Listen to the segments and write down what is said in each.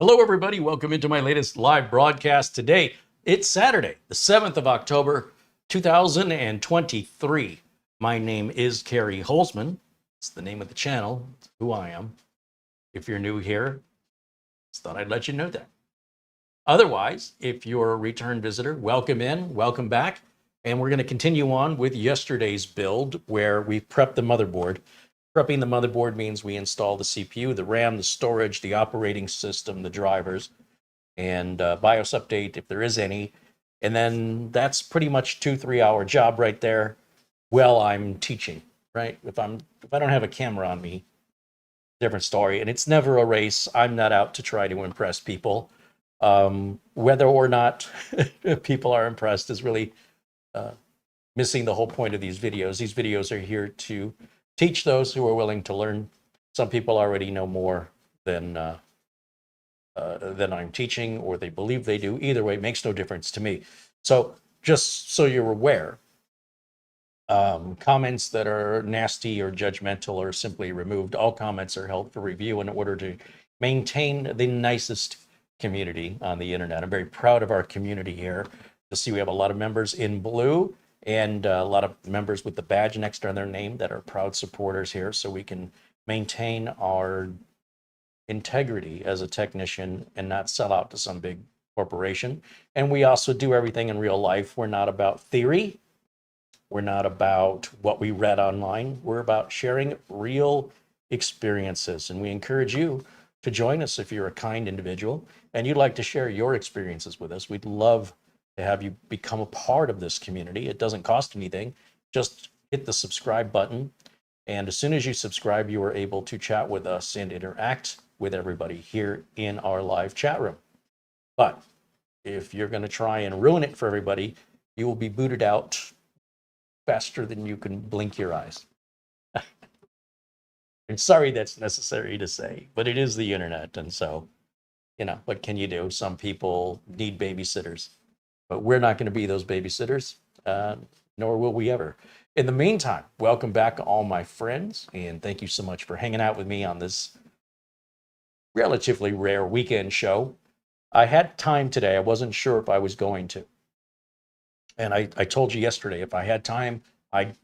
Hello, everybody. Welcome into my latest live broadcast today. It's Saturday, the 7th of October, 2023. My name is CareyHolzman. It's the name of the channel. It's who I am. If you're new here, just thought I'd let you know that. Otherwise, if you're a return visitor, welcome in, welcome back. And we're going to continue on with yesterday's build where we prepped the motherboard. Prepping the motherboard means we install the CPU, the RAM, the storage, the operating system, the drivers, and BIOS update if there is any. And then that's pretty much 2-3 hour job right there while I'm teaching, right? If I don't have a camera on me, different story. And it's never a race. I'm not out to try to impress people. Whether or not people are impressed is really missing the whole point of these videos. These videos are here to teach those who are willing to learn. Some people already know more than I'm teaching, or they believe they do. Either way, it makes no difference to me. So just so you're aware, comments that are nasty or judgmental are simply removed. All comments are held for review in order to maintain the nicest community on the internet. I'm very proud of our community here. You'll see we have a lot of members in blue and a lot of members with the badge next to their name that are proud supporters here, so we can maintain our integrity as a technician and not sell out to some big corporation. And we also do everything in real life. We're not about theory. We're not about what we read online. We're about sharing real experiences. And we encourage you to join us if you're a kind individual and you'd like to share your experiences with us. We'd love to have you become a part of this community. It doesn't cost anything. Just hit the subscribe button. And as soon as you subscribe, you are able to chat with us and interact with everybody here in our live chat room. But if you're going to try and ruin it for everybody, you will be booted out faster than you can blink your eyes. I'm sorry that's necessary to say, but it is the internet. And so, you know, what can you do? Some people need babysitters. But we're not going to be those babysitters, nor will we ever. In the meantime, welcome back, all my friends, and thank you so much for hanging out with me on this relatively rare weekend show. I had time today. I wasn't sure if I was going to. And I told you yesterday, if I had time, I'd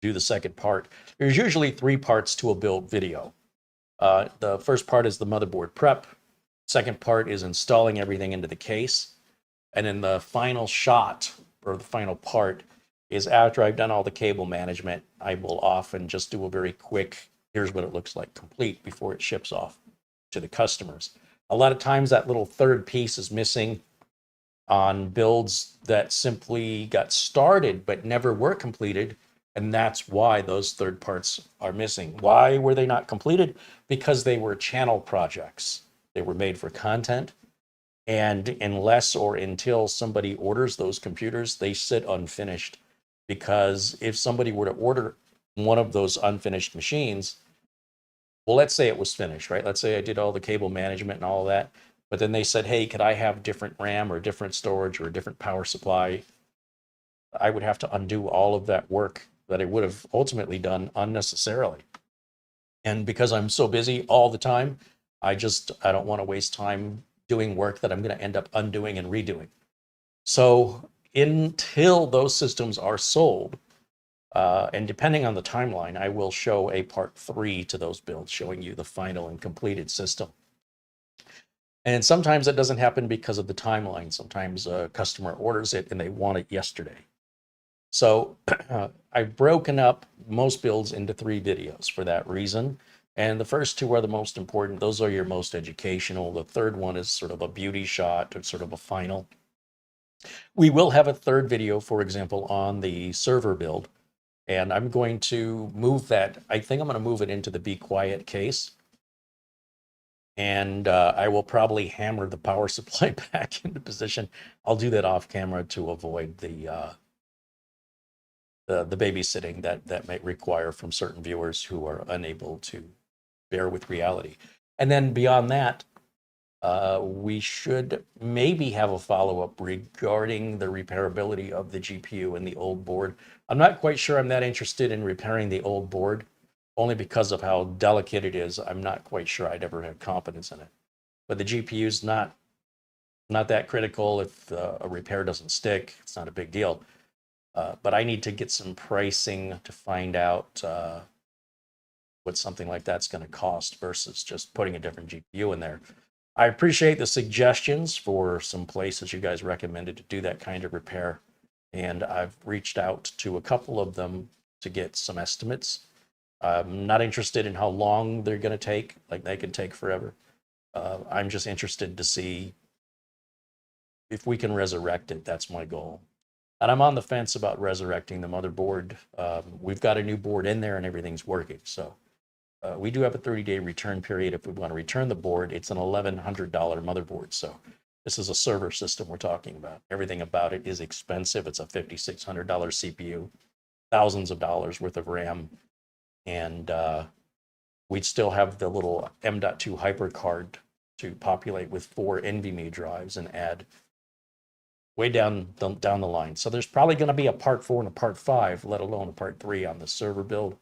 do the second part. There's usually 3 parts to a build video. The first part is the motherboard prep. Second part is installing everything into the case. And then the final shot, or the final part, is after I've done all the cable management, I will often just do a very quick, here's what it looks like complete before it ships off to the customers. A lot of times that little third piece is missing on builds that simply got started but never were completed. And that's why those third parts are missing. Why were they not completed? Because they were channel projects. They were made for content. And unless or until somebody orders those computers, they sit unfinished. Because if somebody were to order one of those unfinished machines, well, let's say it was finished, right? Let's say I did all the cable management and all of that, but then they said, hey, could I have different RAM or different storage or a different power supply? I would have to undo all of that work that I would have ultimately done unnecessarily. And because I'm so busy all the time, I don't want to waste time doing work that I'm going to end up undoing and redoing. So until those systems are sold, and depending on the timeline, I will show a part 3 to those builds, showing you the final and completed system. And sometimes that doesn't happen because of the timeline. Sometimes a customer orders it and they want it yesterday. So I've broken up most builds into 3 videos for that reason. And the first 2 are the most important. Those are your most educational. The third one is sort of a beauty shot or sort of a final. We will have a third video, for example, on the server build. And I'm going to move that. I think I'm going to move it into the Be Quiet case. And I will probably hammer the power supply back into position. I'll do that off camera to avoid the babysitting that might require from certain viewers who are unable to bear with reality. And then beyond that, we should maybe have a follow-up regarding the repairability of the GPU and the old board. I'm not quite sure I'm that interested in repairing the old board, only because of how delicate it is. I'm not quite sure I'd ever have confidence in it. but the GPU is not that critical. If a repair doesn't stick, it's not a big deal. But I need to get some pricing to find out what something like that's going to cost versus just putting a different GPU in there. I appreciate the suggestions for some places you guys recommended to do that kind of repair. And I've reached out to a couple of them to get some estimates. I'm not interested in how long they're going to take, like they can take forever. I'm just interested to see if we can resurrect it. That's my goal. And I'm on the fence about resurrecting the motherboard. We've got a new board in there and everything's working. So we do have a 30-day return period if we want to return the board. It's an $1,100 motherboard. So this is a server system we're talking about. Everything about it is expensive. It's a $5,600 CPU, thousands of dollars worth of RAM. And we'd still have the little M.2 HyperCard to populate with 4 NVMe drives and add way down the line. So there's probably going to be a part 4 and a part 5, let alone a part 3 on the server build.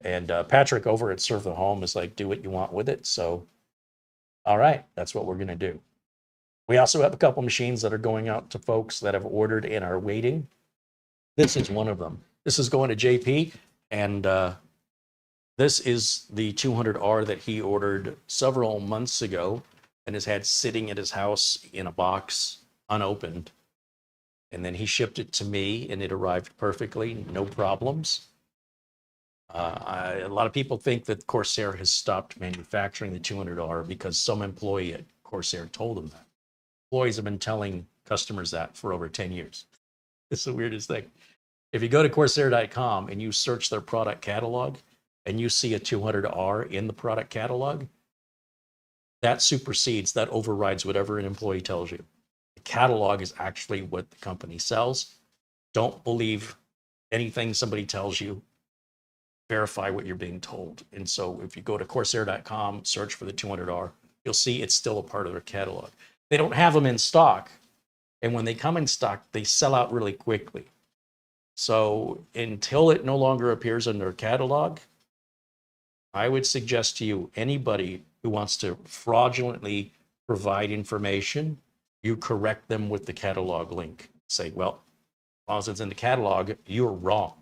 And Patrick over at Serve the Home is like, do what you want with it. So, all right, that's what we're going to do. We also have a couple machines that are going out to folks that have ordered and are waiting. This is one of them. This is going to JP, and this is the 200R that he ordered several months ago and has had sitting at his house in a box unopened. And then he shipped it to me and it arrived perfectly, no problems. A lot of people think that Corsair has stopped manufacturing the 200R because some employee at Corsair told them that. Employees have been telling customers that for over 10 years. It's the weirdest thing. If you go to Corsair.com and you search their product catalog and you see a 200R in the product catalog, that supersedes, that overrides whatever an employee tells you. The catalog is actually what the company sells. Don't believe anything somebody tells you. Verify what you're being told. And so if you go to Corsair.com, search for the 200R, you'll see it's still a part of their catalog. They don't have them in stock. And when they come in stock, they sell out really quickly. So until it no longer appears in their catalog, I would suggest to you, anybody who wants to fraudulently provide information, you correct them with the catalog link. Say, well, as long as it's in the catalog, you're wrong.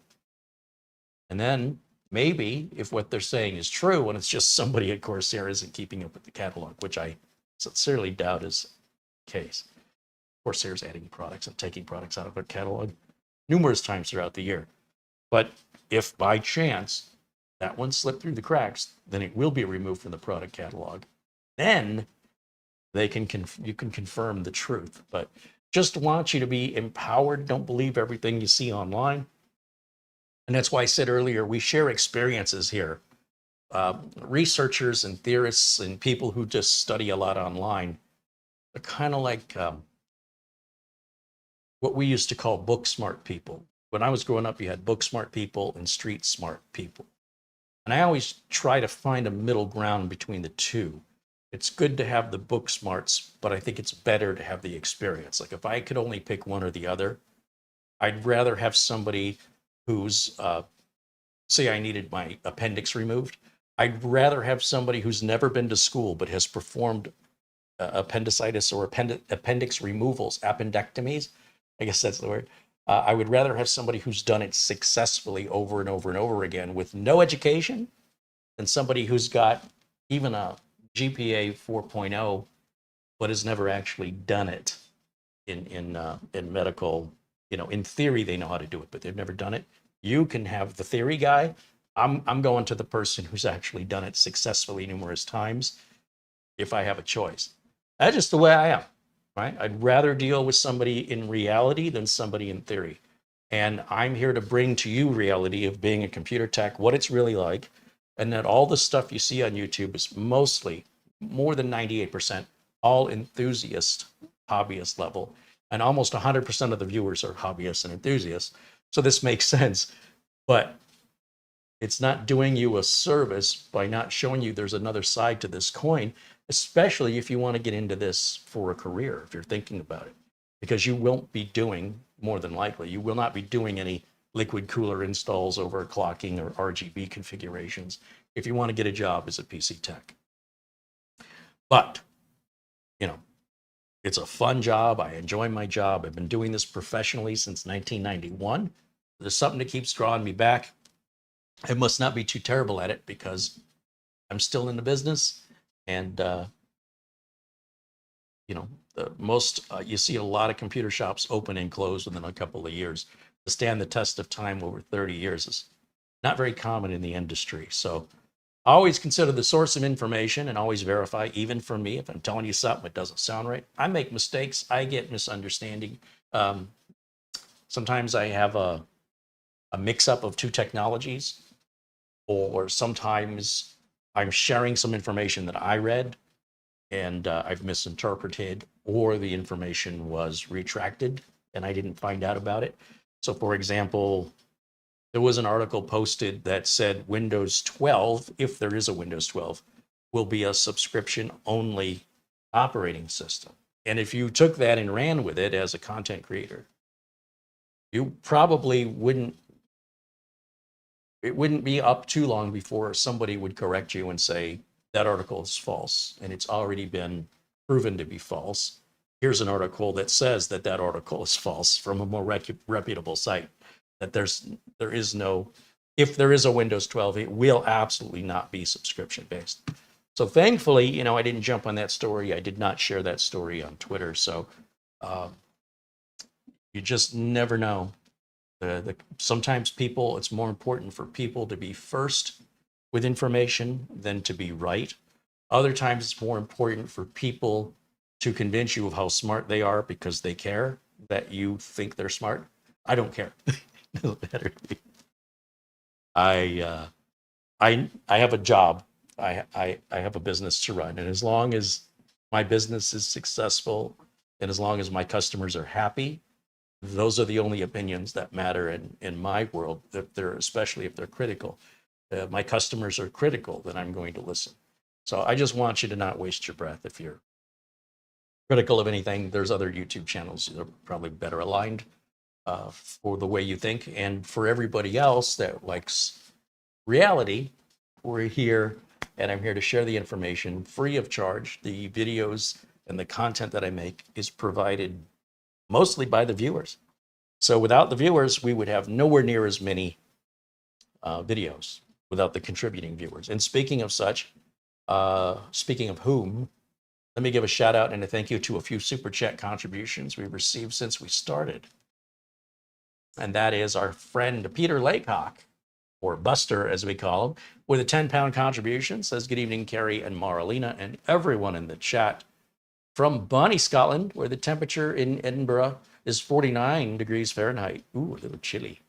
And then maybe if what they're saying is true and it's just somebody at Corsair isn't keeping up with the catalog, which I sincerely doubt is the case. Corsair's adding products and taking products out of their catalog numerous times throughout the year. But if by chance that one slipped through the cracks, then it will be removed from the product catalog. Then you can confirm the truth. But just want you to be empowered. Don't believe everything you see online. And that's why I said earlier, we share experiences here. Researchers and theorists and people who just study a lot online are kind of like what we used to call book smart people. When I was growing up, you had book smart people and street smart people. And I always try to find a middle ground between the two. It's good to have the book smarts, but I think it's better to have the experience. Like if I could only pick one or the other, I'd rather have somebody who's, say I needed my appendix removed. I'd rather have somebody who's never been to school but has performed appendicitis or appendix removals, appendectomies. I guess that's the word. I would rather have somebody who's done it successfully over and over and over again with no education than somebody who's got even a GPA 4.0 but has never actually done it in medical. You know, in theory, they know how to do it, but they've never done it. You can have the theory guy. I'm going to the person who's actually done it successfully numerous times if I have a choice. That's just the way I am, right? I'd rather deal with somebody in reality than somebody in theory. And I'm here to bring to you reality of being a computer tech, what it's really like, and that all the stuff you see on YouTube is mostly, more than 98%, all enthusiast, hobbyist level. And almost 100% of the viewers are hobbyists and enthusiasts. So this makes sense, but it's not doing you a service by not showing you there's another side to this coin, especially if you want to get into this for a career, if you're thinking about it, because you won't be doing, more than likely, you will not be doing any liquid cooler installs, overclocking, or RGB configurations if you want to get a job as a PC tech. But you know, it's a fun job. I enjoy my job. I've been doing this professionally since 1991. There's something that keeps drawing me back. I must not be too terrible at it because I'm still in the business. And, you know, you see a lot of computer shops open and close within a couple of years. To stand the test of time over 30 years is not very common in the industry. So I always consider the source of information and always verify, even for me, if I'm telling you something that doesn't sound right. I make mistakes. I get misunderstanding. Sometimes I have a mix-up of two technologies, or sometimes I'm sharing some information that I read and I've misinterpreted, or the information was retracted and I didn't find out about it. So for example, there was an article posted that said Windows 12, if there is a Windows 12, will be a subscription-only operating system. And if you took that and ran with it as a content creator, you probably wouldn't, it wouldn't be up too long before somebody would correct you and say, that article is false, and it's already been proven to be false. Here's an article that says that that article is false from a more reputable site. That there is no, if there is a Windows 12, it will absolutely not be subscription based. So thankfully, you know, I didn't jump on that story. I did not share that story on Twitter. So you just never know. Sometimes people, it's more important for people to be first with information than to be right. Other times it's more important for people to convince you of how smart they are because they care that you think they're smart. I don't care. Doesn't matter to me. I have a job. I have a business to run, and as long as my business is successful and as long as my customers are happy, those are the only opinions that matter in my world. Especially if they're critical. My customers are critical, then I'm going to listen. So I just want you to not waste your breath. If you're critical of anything, there's other YouTube channels that are probably better aligned for the way you think. And for everybody else that likes reality, we're here, and I'm here to share the information free of charge. The videos and the content that I make is provided mostly by the viewers. So without the viewers, we would have nowhere near as many videos without the contributing viewers. And speaking of such, speaking of whom, let me give a shout out and a thank you to a few super chat contributions we've received since we started. And that is our friend Peter Laycock, or Buster as we call him, with a 10-pound contribution. Says, good evening, Carey and Marlena and everyone in the chat. From Bonnie, Scotland, where the temperature in Edinburgh is 49 degrees Fahrenheit. Ooh, a little chilly,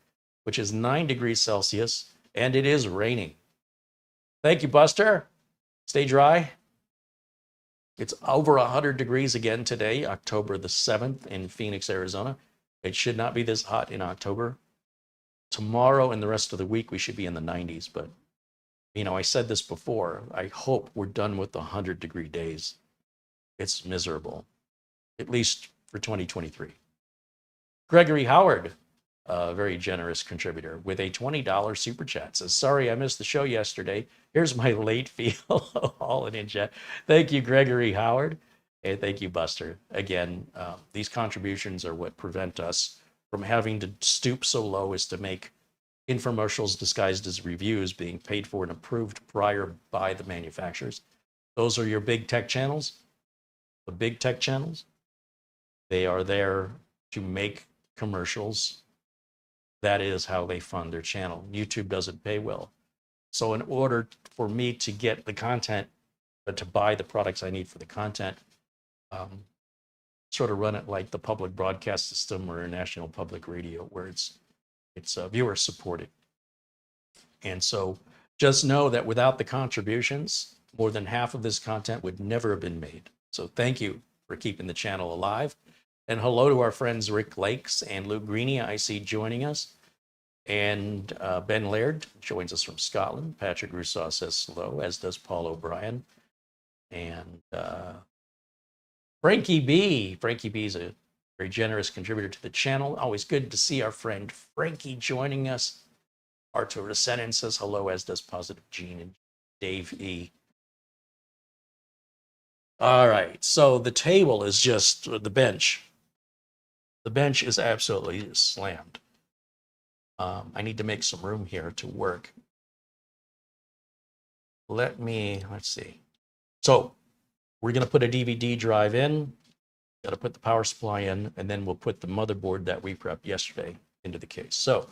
which is 9 degrees Celsius, and it is raining. Thank you, Buster. Stay dry. It's over 100 degrees again today, October the 7th in Phoenix, Arizona. It should not be this hot in October. Tomorrow and the rest of the week, we should be in the 90s. But, you know, I said this before. I hope we're done with the 100-degree days. It's miserable, at least for 2023. Gregory Howard, a very generous contributor, with a $20 super chat, says, sorry, I missed the show yesterday. Here's my late fee. All in chat. Thank you, Gregory Howard. And thank you, Buster. Again, these contributions are what prevent us from having to stoop so low as to make infomercials disguised as reviews being paid for and approved prior by the manufacturers. Those are your big tech channels. The big tech channels, they are there to make commercials. That is how they fund their channel. YouTube doesn't pay well. So in order for me to get the content, but to buy the products I need for the content, sort of run it like the public broadcast system or national public radio, where it's viewer supported. And so just know that without the contributions, more than half of this content would never have been made. So thank you for keeping the channel alive. And hello to our friends Rick Lakes and Luke Greeny, I see joining us. And Ben Laird joins us from Scotland. Patrick Rousseau says hello, as does Paul O'Brien. And Frankie B. Frankie B is a very generous contributor to the channel. Always good to see our friend Frankie joining us. Artur Resenin says hello, as does Positive Gene and Dave E. All right, so the table is just the bench. The bench is absolutely slammed. I need to make some room here to work. Let's see. So we're going to put a DVD drive in, got to put the power supply in, and then we'll put the motherboard that we prepped yesterday into the case. So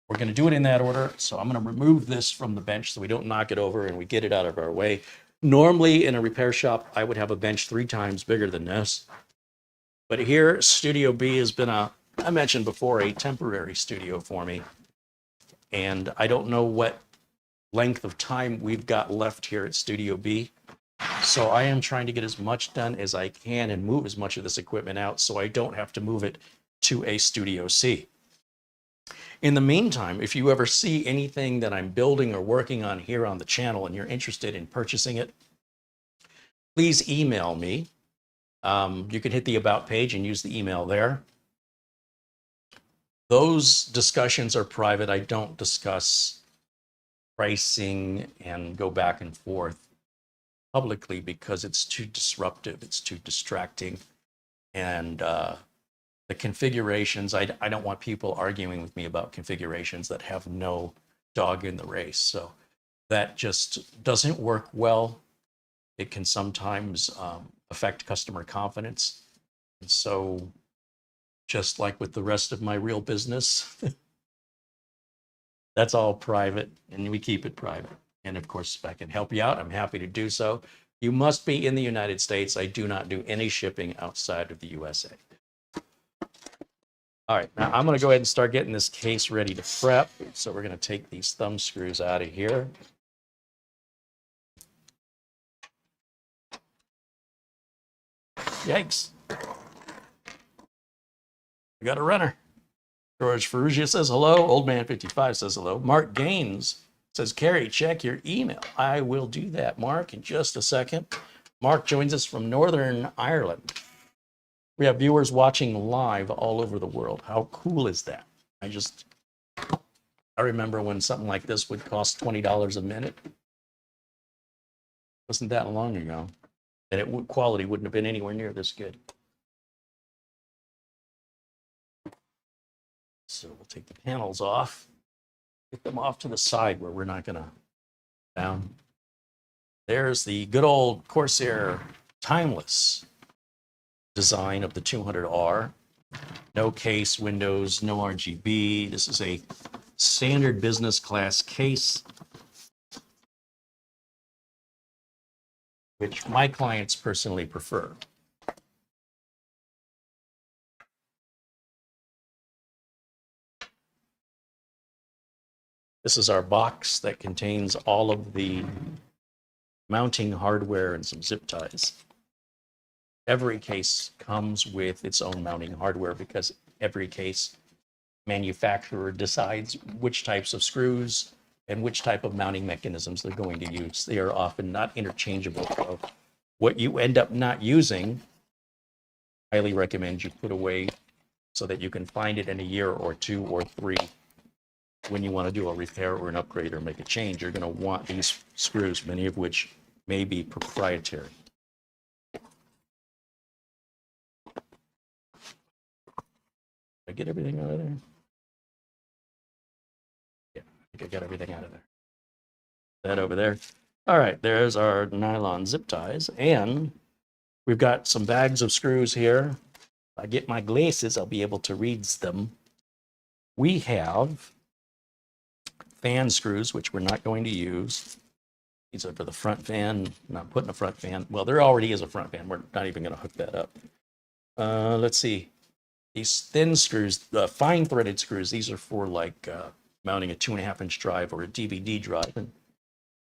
we're going to do it in that order. So I'm going to remove this from the bench so we don't knock it over and we get it out of our way. Normally in a repair shop, I would have a bench 3 times bigger than this. But here, Studio B has been I mentioned before, a temporary studio for me. And I don't know what length of time we've got left here at Studio B. So I am trying to get as much done as I can and move as much of this equipment out so I don't have to move it to a Studio C. In the meantime, if you ever see anything that I'm building or working on here on the channel and you're interested in purchasing it, please email me. You can hit the About page and use the email there. Those discussions are private. I don't discuss pricing and go back and forth publicly because it's too disruptive, it's too distracting. And the configurations, I don't want people arguing with me about configurations that have no dog in the race. So that just doesn't work well. It can sometimes affect customer confidence. And so just like with the rest of my real business, that's all private and we keep it private. And of course, if I can help you out, I'm happy to do so. You must be in the United States. I do not do any shipping outside of the USA. All right, now I'm going to go ahead and start getting this case ready to prep. So we're going to take these thumb screws out of here. Yikes. We got a runner. George Ferrugia says hello. Old Man 55 says hello. Mark Gaines says, Carey, check your email. I will do that, Mark, in just a second. Mark joins us from Northern Ireland. We have viewers watching live all over the world. How cool is that? I remember when something like this would cost $20 a minute. Wasn't that long ago. And quality wouldn't have been anywhere near this good. So we'll take the panels off, get them off to the side where we're not going to down. There's the good old Corsair timeless design of the 200R. No case, windows, no RGB. This is a standard business class case, which my clients personally prefer. This is our box that contains all of the mounting hardware and some zip ties. Every case comes with its own mounting hardware because every case manufacturer decides which types of screws and which type of mounting mechanisms they're going to use. They are often not interchangeable. So what you end up not using, I highly recommend you put away so that you can find it in a year or 2 or 3. When you want to do a repair or an upgrade or make a change, you're going to want these screws, many of which may be proprietary. Did I get everything out of there? Yeah, I think I got everything out of there. That over there. All right, there's our nylon zip ties. And we've got some bags of screws here. If I get my glasses, I'll be able to read them. We have fan screws, which we're not going to use. These are for the front fan. I'm not putting a front fan. Well, there already is a front fan. We're not even going to hook that up. Let's see. These thin screws, the fine threaded screws, these are for like mounting a 2.5-inch drive or a DVD drive. And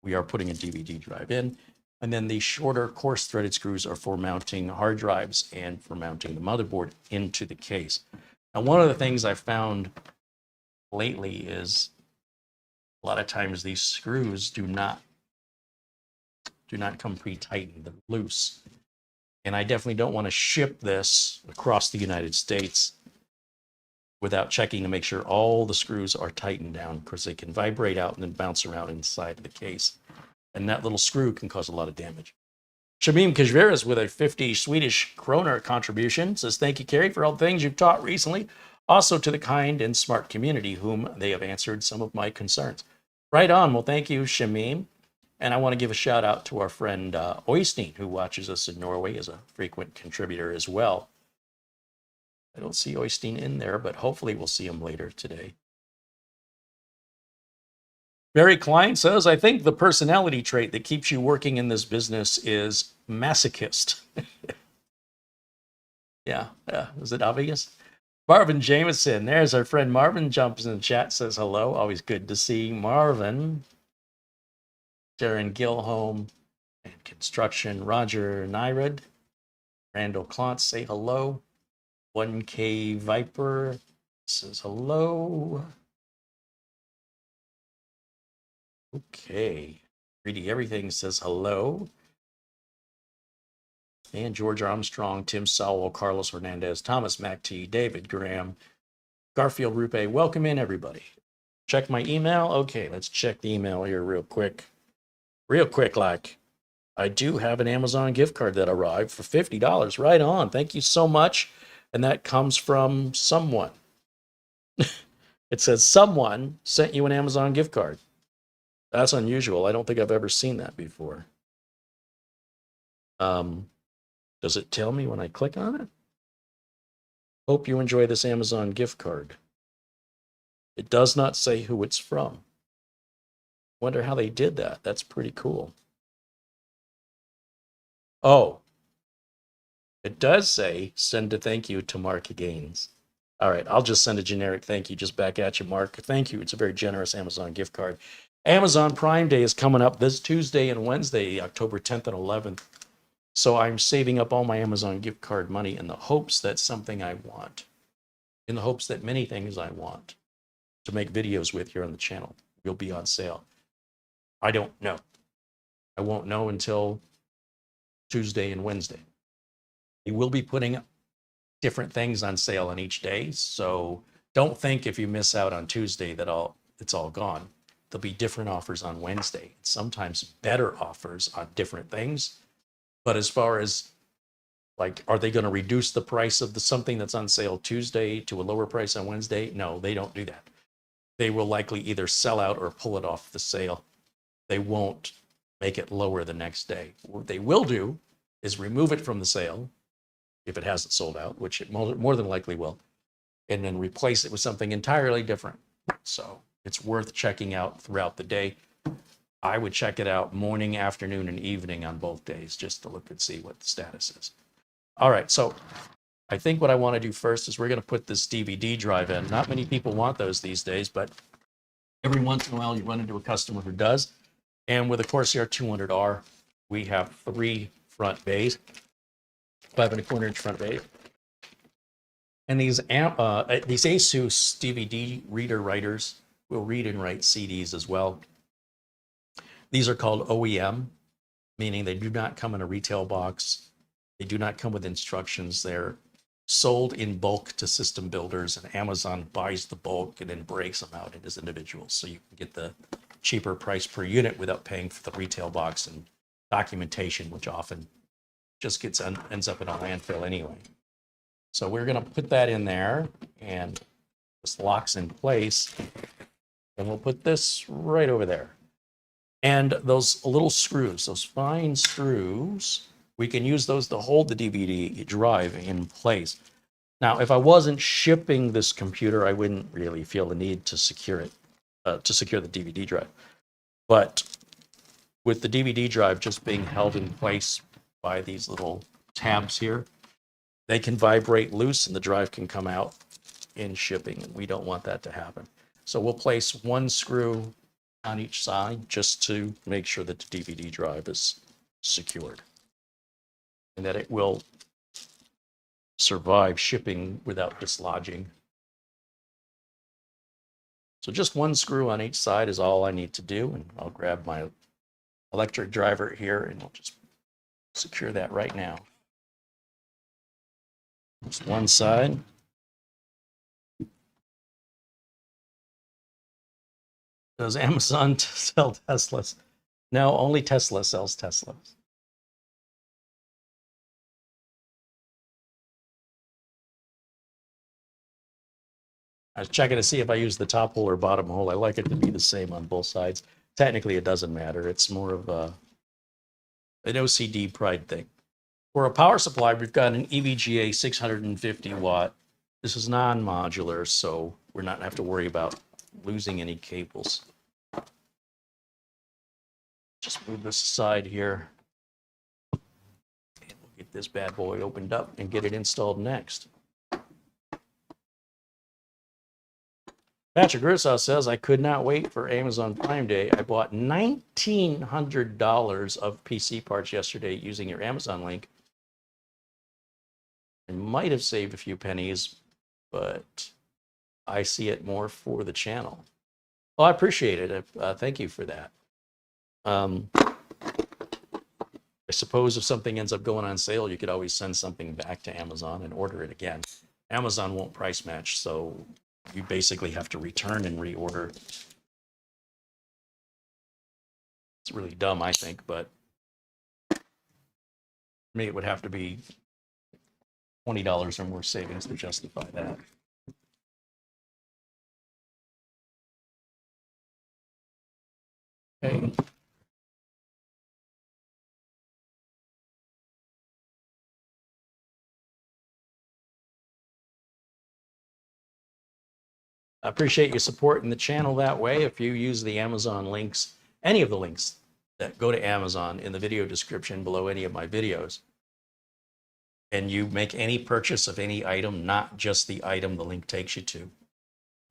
we are putting a DVD drive in. And then the shorter coarse threaded screws are for mounting hard drives and for mounting the motherboard into the case. Now, one of the things I found lately is a lot of times these screws do not come pre-tightened, they're loose. And I definitely don't want to ship this across the United States without checking to make sure all the screws are tightened down, because they can vibrate out and then bounce around inside of the case. And that little screw can cause a lot of damage. Shamim Kajveras with a 50 Swedish kroner contribution says, thank you, Carey, for all the things you've taught recently. Also to the kind and smart community whom they have answered some of my concerns. Right on. Well, thank you, Shamim. And I want to give a shout out to our friend Oystein, who watches us in Norway as a frequent contributor as well. I don't see Oystein in there, but hopefully we'll see him later today. Barry Klein says, I think the personality trait that keeps you working in this business is masochist. Yeah, is it obvious? Marvin Jameson, there's our friend Marvin, jumps in the chat, says hello. Always good to see Marvin. Darren Gilholm and Construction, Roger Nyrud, Randall Klontz, say hello. 1K Viper says hello. Okay. 3D Everything says hello. And George Armstrong, Tim Sowell, Carlos Hernandez, Thomas MacT, David Graham, Garfield Rupe. Welcome in, everybody. Check my email. Okay, let's check the email here real quick. Like, I do have an Amazon gift card that arrived for $50. Right on. Thank you so much. And that comes from someone. It says someone sent you an Amazon gift card. That's unusual. I don't think I've ever seen that before. Does it tell me when I click on it? Hope you enjoy this Amazon gift card. It does not say who it's from. Wonder how they did that. That's pretty cool. Oh, it does say send a thank you to Mark Gaines. All right, I'll just send a generic thank you just back at you, Mark. Thank you. It's a very generous Amazon gift card. Amazon Prime Day is coming up this Tuesday and Wednesday, October 10th and 11th. So I'm saving up all my Amazon gift card money in the hopes that something I want, in the hopes that many things I want to make videos with here on the channel will be on sale. I don't know. I won't know until Tuesday and Wednesday. They will be putting different things on sale on each day. So don't think if you miss out on Tuesday that it's all gone. There'll be different offers on Wednesday, sometimes better offers on different things. But as far as like, are they going to reduce the price of something that's on sale Tuesday to a lower price on Wednesday? No, they don't do that. They will likely either sell out or pull it off the sale. They won't make it lower the next day. What they will do is remove it from the sale if it hasn't sold out, which it more than likely will, and then replace it with something entirely different. So it's worth checking out throughout the day. I would check it out morning, afternoon, and evening on both days just to look and see what the status is. All right, so I think what I want to do first is we're going to put this DVD drive in. Not many people want those these days, but every once in a while you run into a customer who does. And with a Corsair 200R, we have 3 front bays, 5¼ front bays. And these ASUS DVD reader writers will read and write CDs as well. These are called OEM, meaning they do not come in a retail box. They do not come with instructions. They're sold in bulk to system builders, and Amazon buys the bulk and then breaks them out as individuals. So you can get the cheaper price per unit without paying for the retail box and documentation, which often just ends up in a landfill anyway. So we're going to put that in there, and this locks in place. And we'll put this right over there. And those little screws, those fine screws, we can use those to hold the DVD drive in place. Now, if I wasn't shipping this computer, I wouldn't really feel the need to secure it, to secure the DVD drive. But with the DVD drive just being held in place by these little tabs here, they can vibrate loose and the drive can come out in shipping, and we don't want that to happen. So we'll place 1 screw on each side just to make sure that the DVD drive is secured and that it will survive shipping without dislodging. So just 1 screw on each side is all I need to do, and I'll grab my electric driver here and we'll just secure that right now. Just 1 side. Does Amazon sell Teslas? No, only Tesla sells Teslas. I was checking to see if I use the top hole or bottom hole. I like it to be the same on both sides. Technically, it doesn't matter. It's more of an OCD pride thing. For a power supply, we've got an EVGA 650 watt. This is non-modular, so we're not going to have to worry about losing any cables. Just move this aside here. And we'll get this bad boy opened up and get it installed next. Patrick Grissaw says, I could not wait for Amazon Prime Day. I bought $1,900 of PC parts yesterday using your Amazon link. I might have saved a few pennies, but I see it more for the channel. Well, I appreciate it. Thank you for that. I suppose if something ends up going on sale, you could always send something back to Amazon and order it again. Amazon won't price match, so you basically have to return and reorder. It's really dumb, I think, but for me, it would have to be $20 or more savings to justify that. Okay. I appreciate you supporting the channel that way. If you use the Amazon links, any of the links that go to Amazon in the video description below any of my videos, and you make any purchase of any item, not just the item the link takes you to.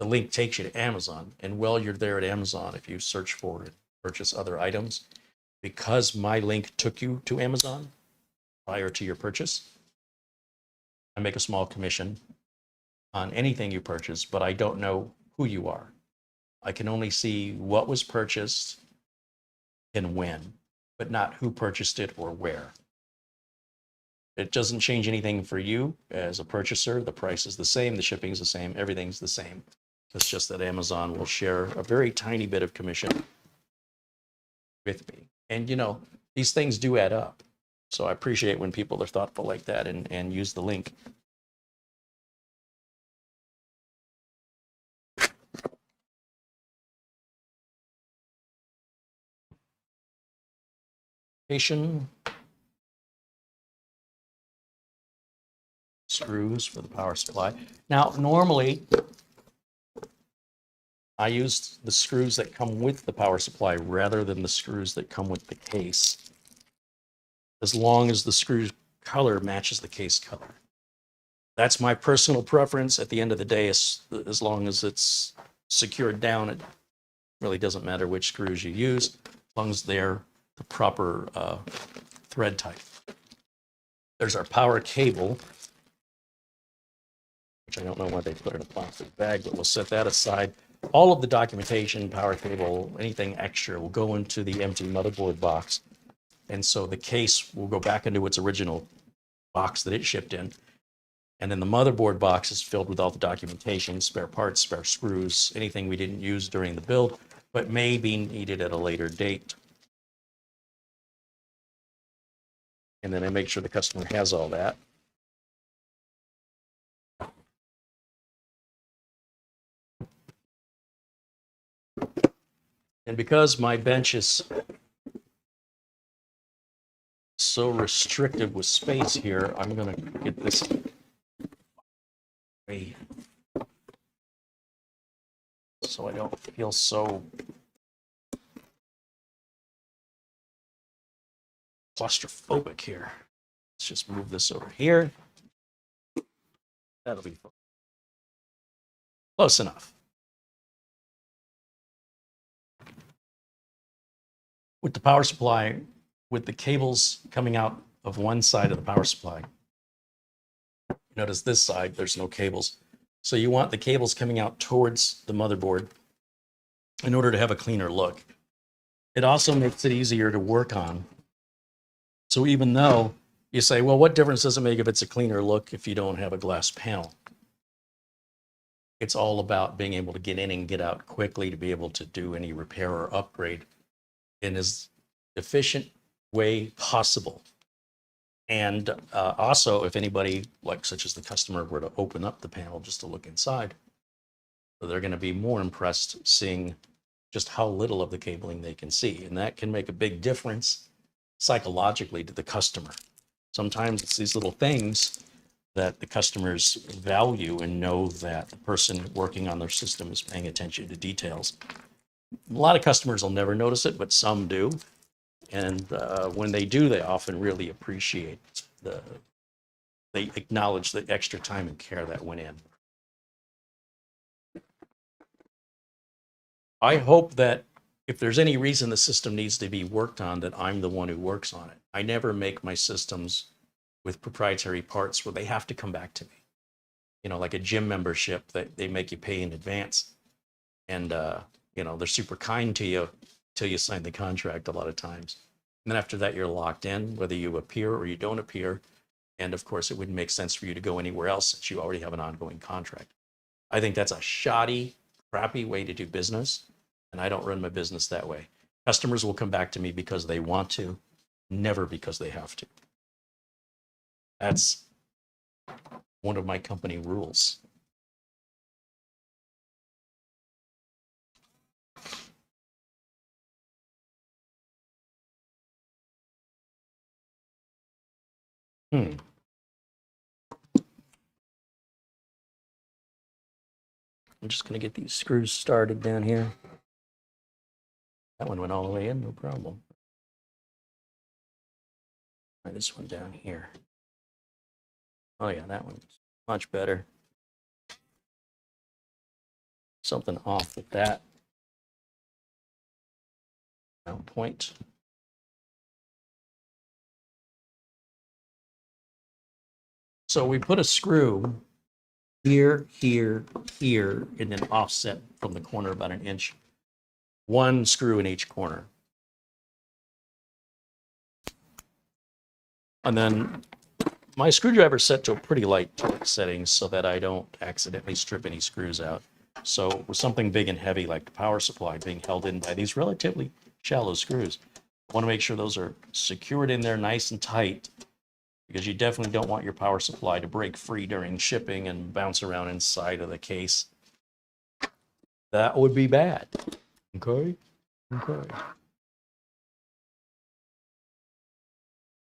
The link takes you to Amazon, and while you're there at Amazon, if you search for and purchase other items, because my link took you to Amazon prior to your purchase, I make a small commission on anything you purchase, but I don't know who you are. I can only see what was purchased and when, but not who purchased it or where. It doesn't change anything for you as a purchaser. The price is the same, the shipping is the same, everything's the same. It's just that Amazon will share a very tiny bit of commission with me. And you know, these things do add up. So I appreciate when people are thoughtful like that and use the link. Screws for the power supply. Now, normally, I use the screws that come with the power supply rather than the screws that come with the case, as long as the screw color matches the case color. That's my personal preference. At the end of the day, as long as it's secured down, it really doesn't matter which screws you use, as long as they're the proper thread type. There's our power cable, which I don't know why they put in a plastic bag, but we'll set that aside. All of the documentation, power cable, anything extra will go into the empty motherboard box. And so the case will go back into its original box that it shipped in. And then the motherboard box is filled with all the documentation, spare parts, spare screws, anything we didn't use during the build, but may be needed at a later date. And then I make sure the customer has all that. And because my bench is so restricted with space here, I'm going to get this way so I don't feel so claustrophobic here. Let's just move this over here. That'll be fun. Close enough. With the power supply, with the cables coming out of one side of the power supply, notice this side, there's no cables. So you want the cables coming out towards the motherboard in order to have a cleaner look. It also makes it easier to work on. So even though you say, well, what difference does it make if it's a cleaner look if you don't have a glass panel? It's all about being able to get in and get out quickly to be able to do any repair or upgrade in as efficient way possible. And also, if anybody, like such as the customer, were to open up the panel just to look inside, they're going to be more impressed seeing just how little of the cabling they can see. And that can make a big difference psychologically to the customer. Sometimes it's these little things that the customers value and know that the person working on their system is paying attention to details. A lot of customers will never notice it, but some do. And when they do, they often really appreciate they acknowledge the extra time and care that went in. I hope that if there's any reason the system needs to be worked on, that I'm the one who works on it. I never make my systems with proprietary parts where they have to come back to me. You know, like a gym membership that they make you pay in advance. And, you know, they're super kind to you till you sign the contract a lot of times. And then after that, you're locked in, whether you appear or you don't appear. And of course, it wouldn't make sense for you to go anywhere else since you already have an ongoing contract. I think that's a shoddy, crappy way to do business. And I don't run my business that way. Customers will come back to me because they want to, never because they have to. That's one of my company rules. I'm just going to get these screws started down here. That one went all the way in, no problem. Try this one down here. Oh yeah, that one's much better. Something off with that mount point. So we put a screw here, here, here, and then offset from the corner about an inch. One screw in each corner. And then my screwdriver is set to a pretty light torque setting so that I don't accidentally strip any screws out. So with something big and heavy like the power supply being held in by these relatively shallow screws, I want to make sure those are secured in there nice and tight, because you definitely don't want your power supply to break free during shipping and bounce around inside of the case. That would be bad. Okay? Okay.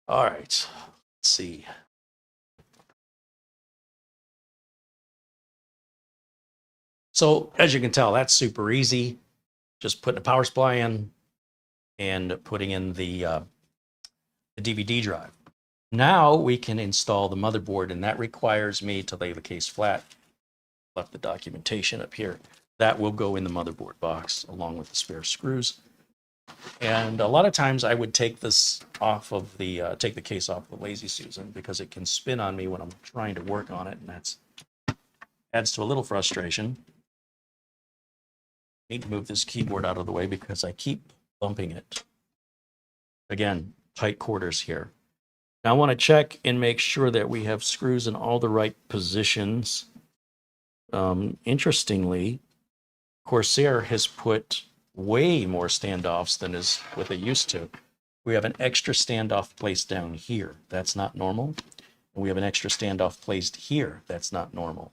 All right. Let's see. So as you can tell, that's super easy. Just putting a power supply in and putting in the DVD drive. Now we can install the motherboard, and that requires me to lay the case flat. Left the documentation up here. That will go in the motherboard box along with the spare screws. And a lot of times I would take this off of the, take the case off the Lazy Susan, because it can spin on me when I'm trying to work on it, and that's adds to a little frustration. Need to move this keyboard out of the way because I keep bumping it. Again, tight quarters here. Now I want to check and make sure that we have screws in all the right positions. Interestingly, Corsair has put way more standoffs than is what they used to. We have an extra standoff placed down here. That's not normal. And we have an extra standoff placed here. That's not normal.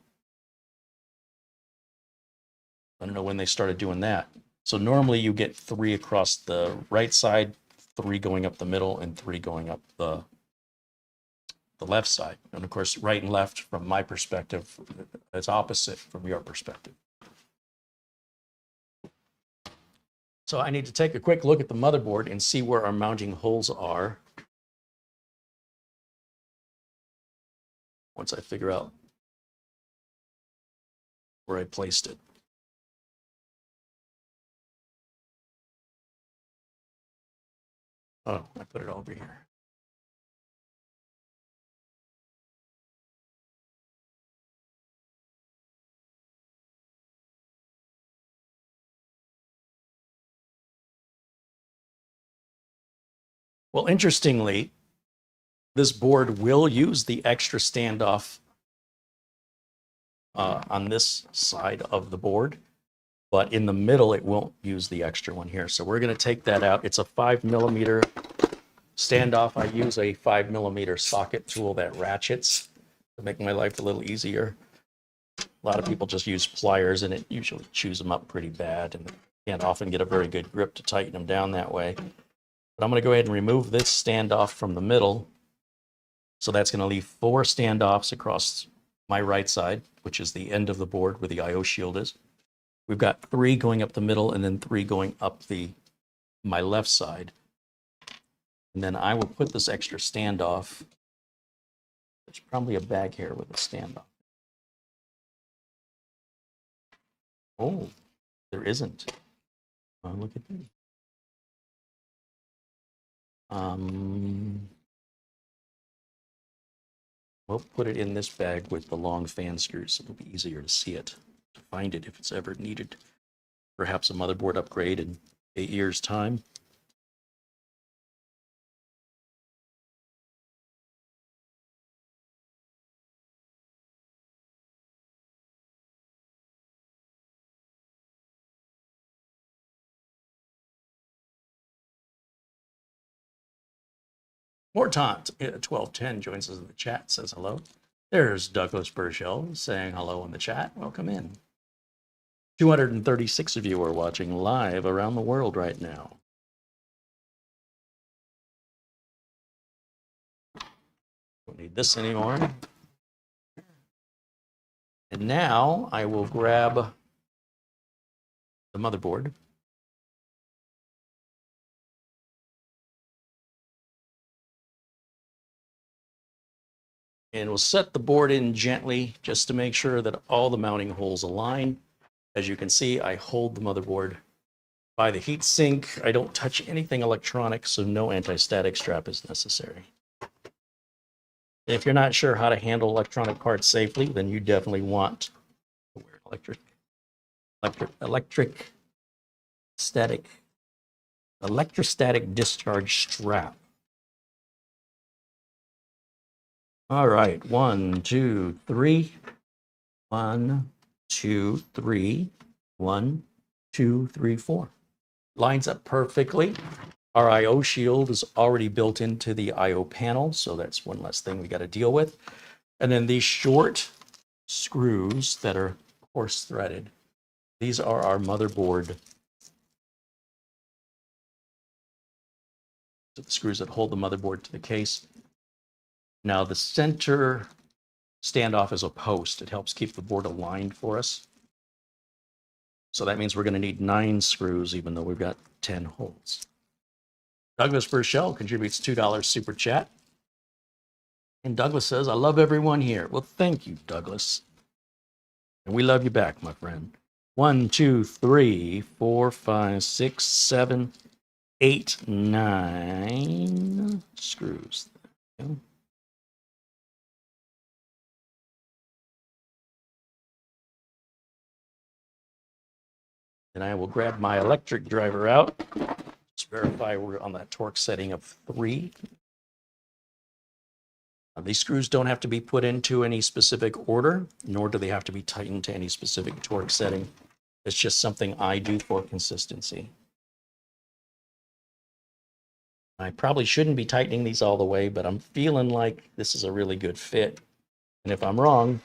I don't know when they started doing that. So normally you get 3 across the right side, 3 going up the middle, and 3 going up the left side. And of course, right and left, from my perspective, it's opposite from your perspective. So I need to take a quick look at the motherboard and see where our mounting holes are. Once I figure out where I placed it. Oh, I put it over here. Well, interestingly, this board will use the extra standoff on this side of the board, but in the middle, it won't use the extra one here. So we're going to take that out. It's a 5mm standoff. I use a 5mm socket tool that ratchets to make my life a little easier. A lot of people just use pliers and it usually chews them up pretty bad and can't often get a very good grip to tighten them down that way. But I'm going to go ahead and remove this standoff from the middle. So that's going to leave 4 standoffs across my right side, which is the end of the board where the I/O shield is. We've got 3 going up the middle and then 3 going up my left side. And then I will put this extra standoff. There's probably a bag here with a standoff. Oh, there isn't. Oh, look at this. We'll put it in this bag with the long fan screws, so it'll be easier to see it, to find it if it's ever needed. Perhaps a motherboard upgrade in 8 years' time. Mortant 1210 joins us in the chat, says hello. There's Douglas Burchell saying hello in the chat. Welcome in. 236 of you are watching live around the world right now. Don't need this anymore. And now I will grab the motherboard. And we'll set the board in gently just to make sure that all the mounting holes align. As you can see, I hold the motherboard by the heat sink. I don't touch anything electronic, so no anti-static strap is necessary. If you're not sure how to handle electronic parts safely, then you definitely want to wear an electrostatic discharge strap. All right, 1, 2, 3. 1, 2, 3. 1, 2, 3, 4. Lines up perfectly. Our I/O shield is already built into the I/O panel, so that's one less thing we got to deal with. And then these short screws that are coarse threaded, these are our motherboard. So the screws that hold the motherboard to the case. Now the center standoff is a post. It helps keep the board aligned for us. So that means we're going to need 9 screws, even though we've got 10 holes. Douglas Burchell contributes $2 super chat. And Douglas says, I love everyone here. Well, thank you, Douglas. And we love you back, my friend. 1, 2, 3, 4, 5, 6, 7, 8, 9 screws. There we go. And I will grab my electric driver out. Just verify we're on that torque setting of 3. These screws don't have to be put into any specific order, nor do they have to be tightened to any specific torque setting. It's just something I do for consistency. I probably shouldn't be tightening these all the way, but I'm feeling like this is a really good fit. And if I'm wrong,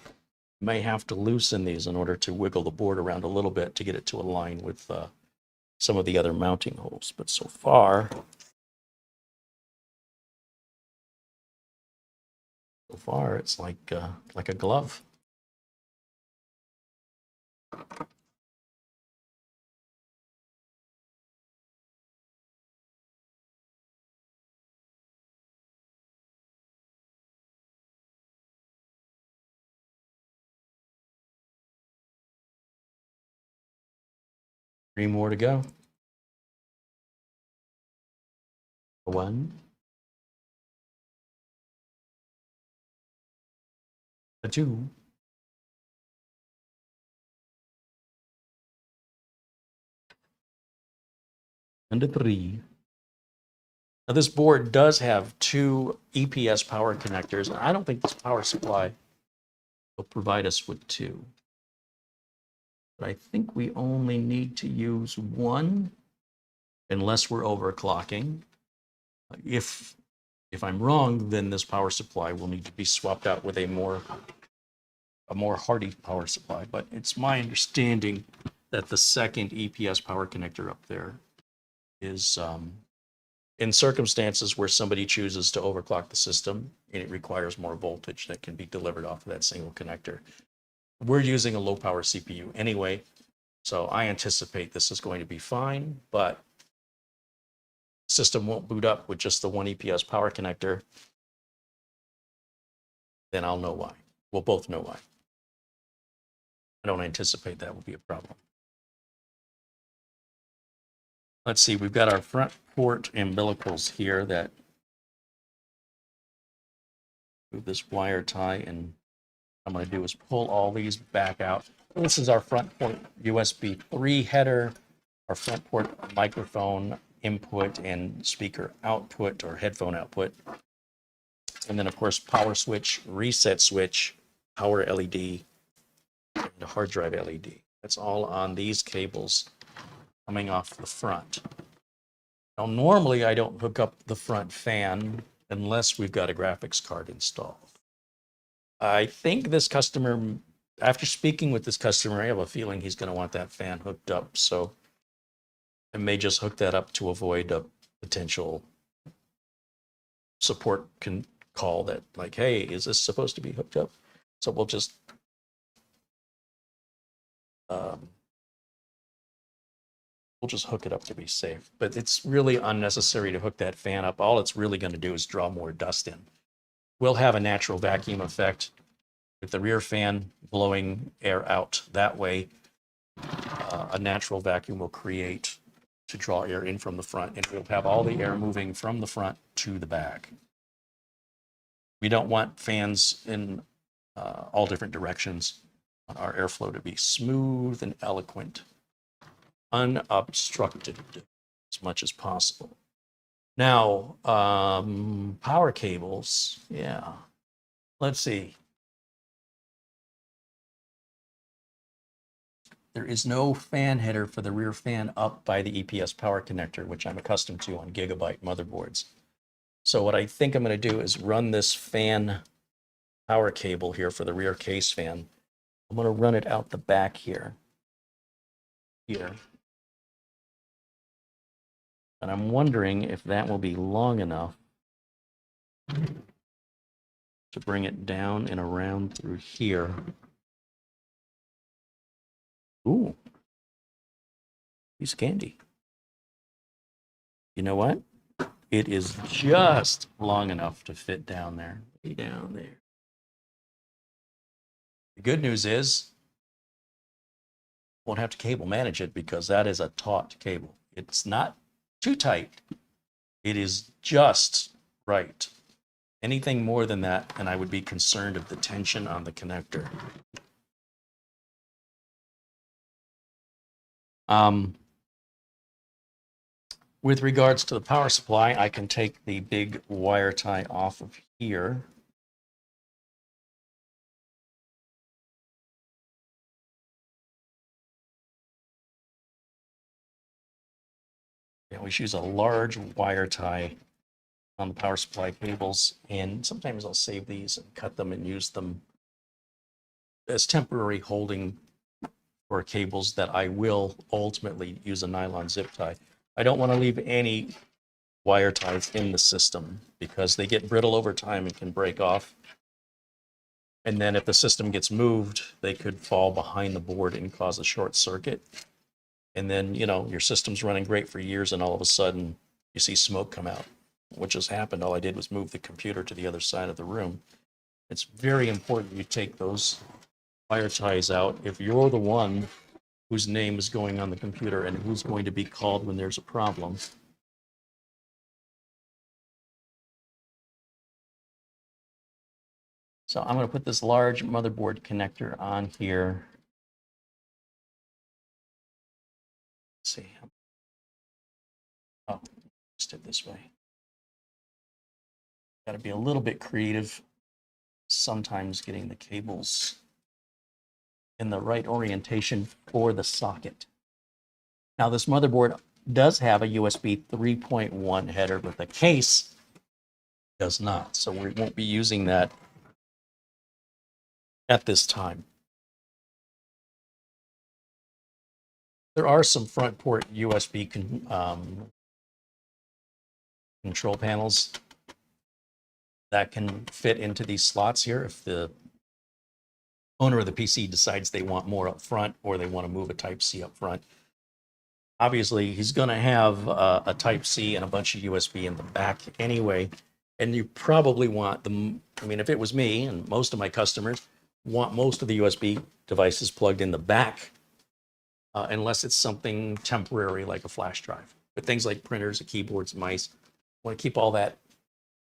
may have to loosen these in order to wiggle the board around a little bit to get it to align with some of the other mounting holes. But so far it's like a glove. Three more to go. 1, a 2, and a 3. Now this board does have 2 EPS power connectors, and I don't think this power supply will provide us with 2. But I think we only need to use 1 unless we're overclocking. If I'm wrong, then this power supply will need to be swapped out with a more a more hardy power supply, but it's my understanding that the second EPS power connector up there is in circumstances where somebody chooses to overclock the system and it requires more voltage that can be delivered off of that single connector. We're using a low power CPU anyway, so I anticipate this is going to be fine, but system won't boot up with just the one EPS power connector. Then I'll know why. We'll both know why. I don't anticipate that will be a problem. Let's see, we've got our front port umbilicals here that move this wire tie, and what I'm going to do is pull all these back out. This is our front port USB 3 header, our front port microphone input and speaker output or headphone output. And then, of course, power switch, reset switch, power LED, and the hard drive LED. That's all on these cables coming off the front. Now, normally I don't hook up the front fan unless we've got a graphics card installed. I think this customer, after speaking with this customer, I have a feeling he's going to want that fan hooked up. So I may just hook that up to avoid a potential support call that like, hey, is this supposed to be hooked up? So we'll just hook it up to be safe. But it's really unnecessary to hook that fan up. All it's really going to do is draw more dust in. We'll have a natural vacuum effect with the rear fan blowing air out that way. A natural vacuum will create to draw air in from the front, and we'll have all the air moving from the front to the back. We don't want fans in all different directions. We want our airflow to be smooth and eloquent, unobstructed as much as possible. Now, power cables, yeah. Let's see. There is no fan header for the rear fan up by the EPS power connector, which I'm accustomed to on gigabyte motherboards. So what I think I'm going to do is run this fan power cable here for the rear case fan. I'm going to run it out the back here. And I'm wondering if that will be long enough to bring it down and around through here. Ooh, piece of candy. You know what? It is just long enough to fit down there, way down there. The good news is, won't have to cable manage it because that is a taut cable. It's not too tight. It is just right. Anything more than that, and I would be concerned of the tension on the connector. With regards to the power supply, I can take the big wire tie off of here. We always use a large wire tie on the power supply cables, and sometimes I'll save these and cut them and use them as temporary holding for cables that I will ultimately use a nylon zip tie. I don't want to leave any wire ties in the system because they get brittle over time and can break off. And then if the system gets moved, they could fall behind the board and cause a short circuit. And then, you know, your system's running great for years and all of a sudden you see smoke come out. What just happened? All I did was move the computer to the other side of the room. It's very important you take those wire ties out if you're the one whose name is going on the computer and who's going to be called when there's a problem. So I'm going to put this large motherboard connector on here. Let's see. Oh, just did this way. Got to be a little bit creative sometimes getting the cables in the right orientation for the socket. Now this motherboard does have a USB 3.1 header, but the case does not. So we won't be using that at this time. There are some front port USB control panels that can fit into these slots here if the owner of the PC decides they want more up front or they want to move a Type-C up front. Obviously, he's going to have a Type-C and a bunch of USB in the back anyway, and you probably want them. I mean, if it was me and most of my customers want most of the USB devices plugged in the back, unless it's something temporary like a flash drive. But things like printers, keyboards, mice, want to keep all that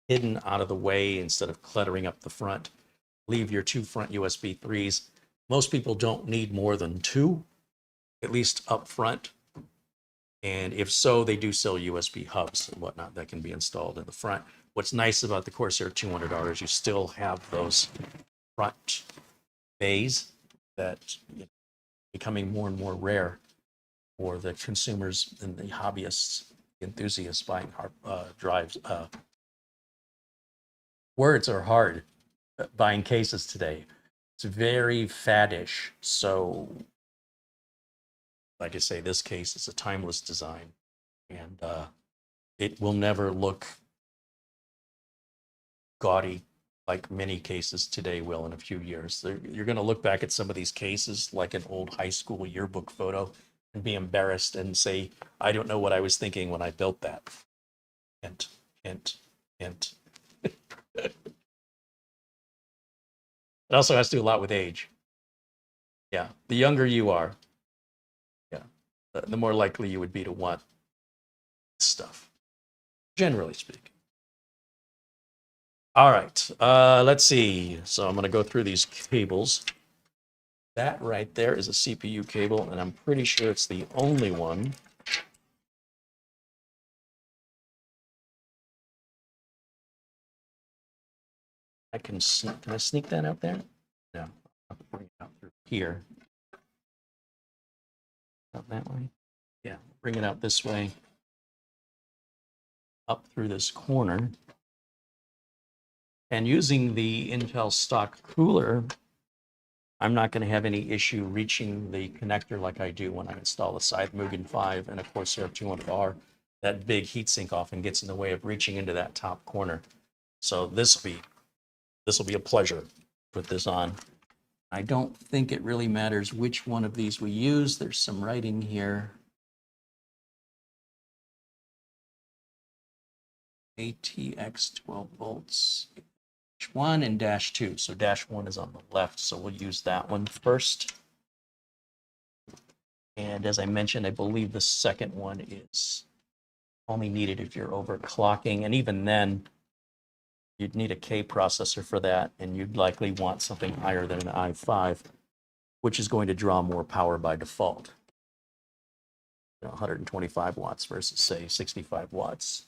hidden out of the way instead of cluttering up the front. Leave your 2 front USB 3s. Most people don't need more than 2, at least up front. And if so, they do sell USB hubs and whatnot that can be installed in the front. What's nice about the Corsair 200R is you still have those front bays that are becoming more and more rare for the consumers and the hobbyists, enthusiasts buying drives. Words are hard buying cases today. It's very faddish. So, like I say, this case is a timeless design, and it will never look gaudy like many cases today will in a few years. You're going to look back at some of these cases like an old high school yearbook photo and be embarrassed and say, I don't know what I was thinking when I built that. Hint, hint, hint. It also has to do a lot with age. Yeah, the younger you are, yeah, the more likely you would be to want stuff, generally speaking. All right, let's see. So I'm going to go through these cables. That right there is a CPU cable, and I'm pretty sure it's the only one. Can I sneak that out there? No, I'll bring it out through here. Out that way? Yeah, bring it out this way. Up through this corner. And using the Intel stock cooler, I'm not going to have any issue reaching the connector like I do when I install a Mugen 5 and a Corsair 200R. That big heatsink often gets in the way of reaching into that top corner. So this will be a pleasure to put this on. I don't think it really matters which one of these we use. There's some writing here. ATX 12 volts, -1 and -2. So -1 is on the left, so we'll use that one first. And as I mentioned, I believe the second one is only needed if you're overclocking, and even then, you'd need a K processor for that, and you'd likely want something higher than an i5, which is going to draw more power by default. 125 watts versus, say, 65 watts.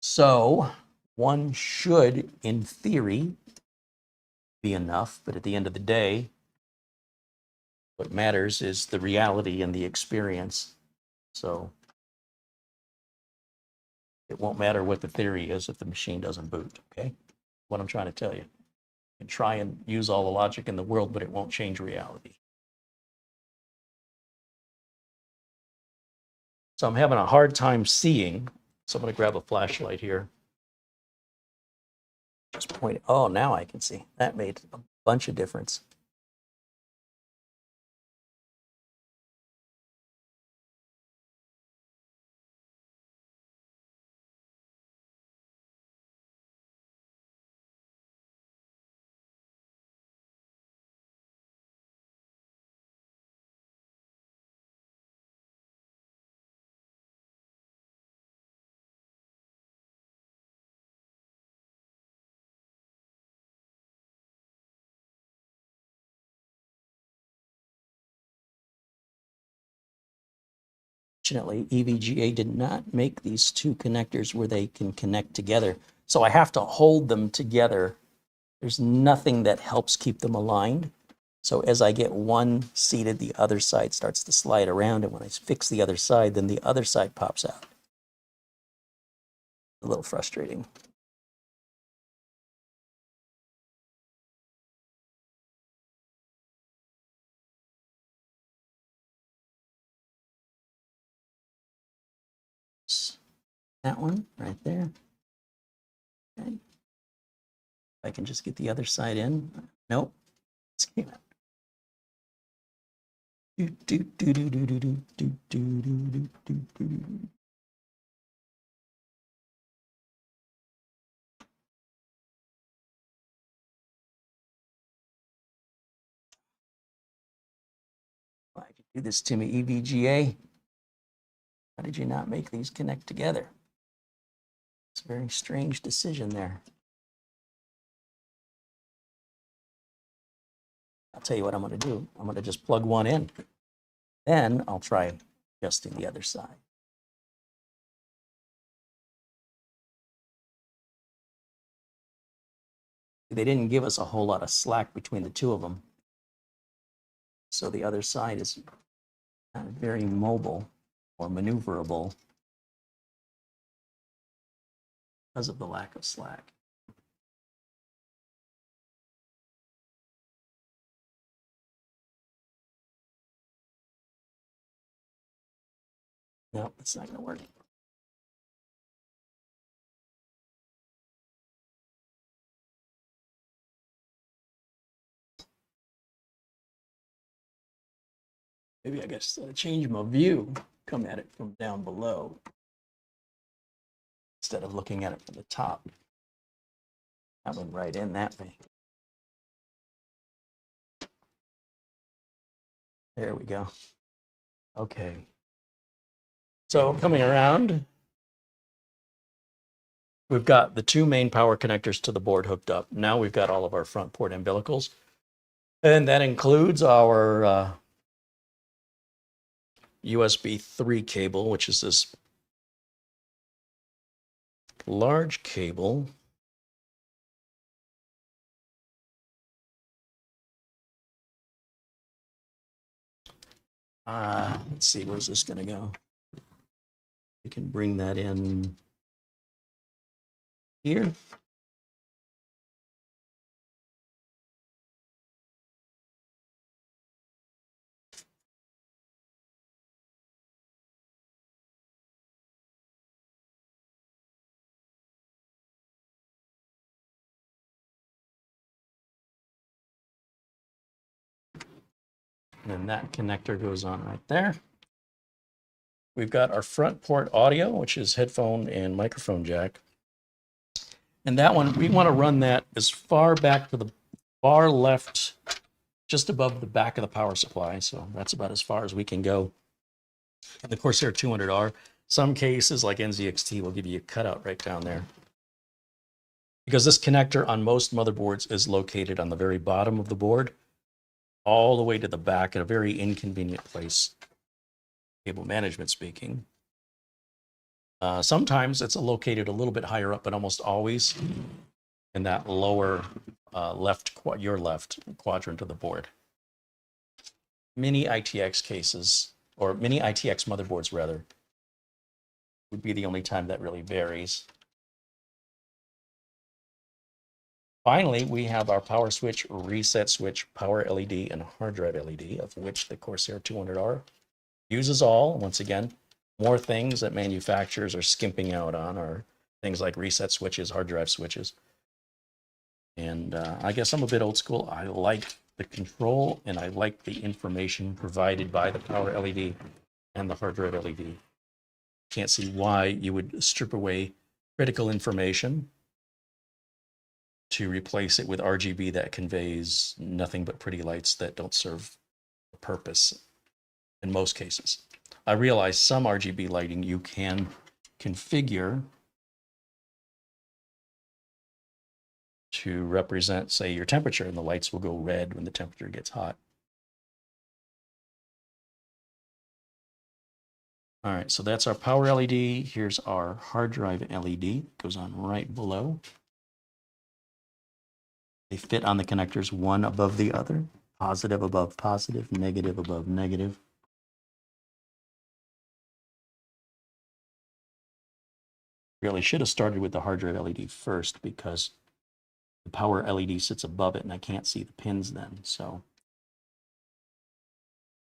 So one should, in theory, be enough, but at the end of the day, what matters is the reality and the experience. So it won't matter what the theory is if the machine doesn't boot, okay? What I'm trying to tell you. You can try and use all the logic in the world, but it won't change reality. So I'm having a hard time seeing, so I'm going to grab a flashlight here. Just point, oh, now I can see. That made a bunch of difference. Fortunately, EVGA did not make these 2 connectors where they can connect together. So I have to hold them together. There's nothing that helps keep them aligned. So as I get one seated, the other side starts to slide around. And when I fix the other side, then the other side pops out. A little frustrating. That one right there. Okay. If I can just get the other side in. Nope. This came out. Why did you do this to me, EVGA? Why did you not make these connect together? It's a very strange decision there. I'll tell you what I'm going to do. I'm going to just plug one in. Then I'll try adjusting the other side. They didn't give us a whole lot of slack between the two of them. So the other side is not very mobile or maneuverable because of the lack of slack. No, that's not going to work. Maybe I guess change my view, come at it from down below instead of looking at it from the top. That went right in that way. There we go. Okay. So coming around, we've got the two main power connectors to the board hooked up. Now we've got all of our front port umbilicals. And that includes our USB 3 cable, which is this large cable. Let's see, where's this going to go? We can bring that in here. And then that connector goes on right there. We've got our front port audio, which is headphone and microphone jack. And that one, we want to run that as far back to the far left, just above the back of the power supply. So that's about as far as we can go. And the Corsair 200R, some cases like NZXT will give you a cutout right down there. Because this connector on most motherboards is located on the very bottom of the board, all the way to the back at a very inconvenient place, cable management speaking. Sometimes it's located a little bit higher up, but almost always in that lower your left quadrant of the board. Mini ITX cases, or mini ITX motherboards rather, would be the only time that really varies. Finally, we have our power switch, reset switch, power LED, and hard drive LED, of which the Corsair 200R uses all. Once again, more things that manufacturers are skimping out on are things like reset switches, hard drive switches. And I guess I'm a bit old school. I like the control and I like the information provided by the power LED and the hard drive LED. Can't see why you would strip away critical information to replace it with RGB that conveys nothing but pretty lights that don't serve a purpose in most cases. I realize some RGB lighting you can configure to represent, say, your temperature, and the lights will go red when the temperature gets hot. All right, so that's our power LED. Here's our hard drive LED. It goes on right below. They fit on the connectors one above the other, positive above positive, negative above negative. Really should have started with the hard drive LED first because the power LED sits above it and I can't see the pins then. So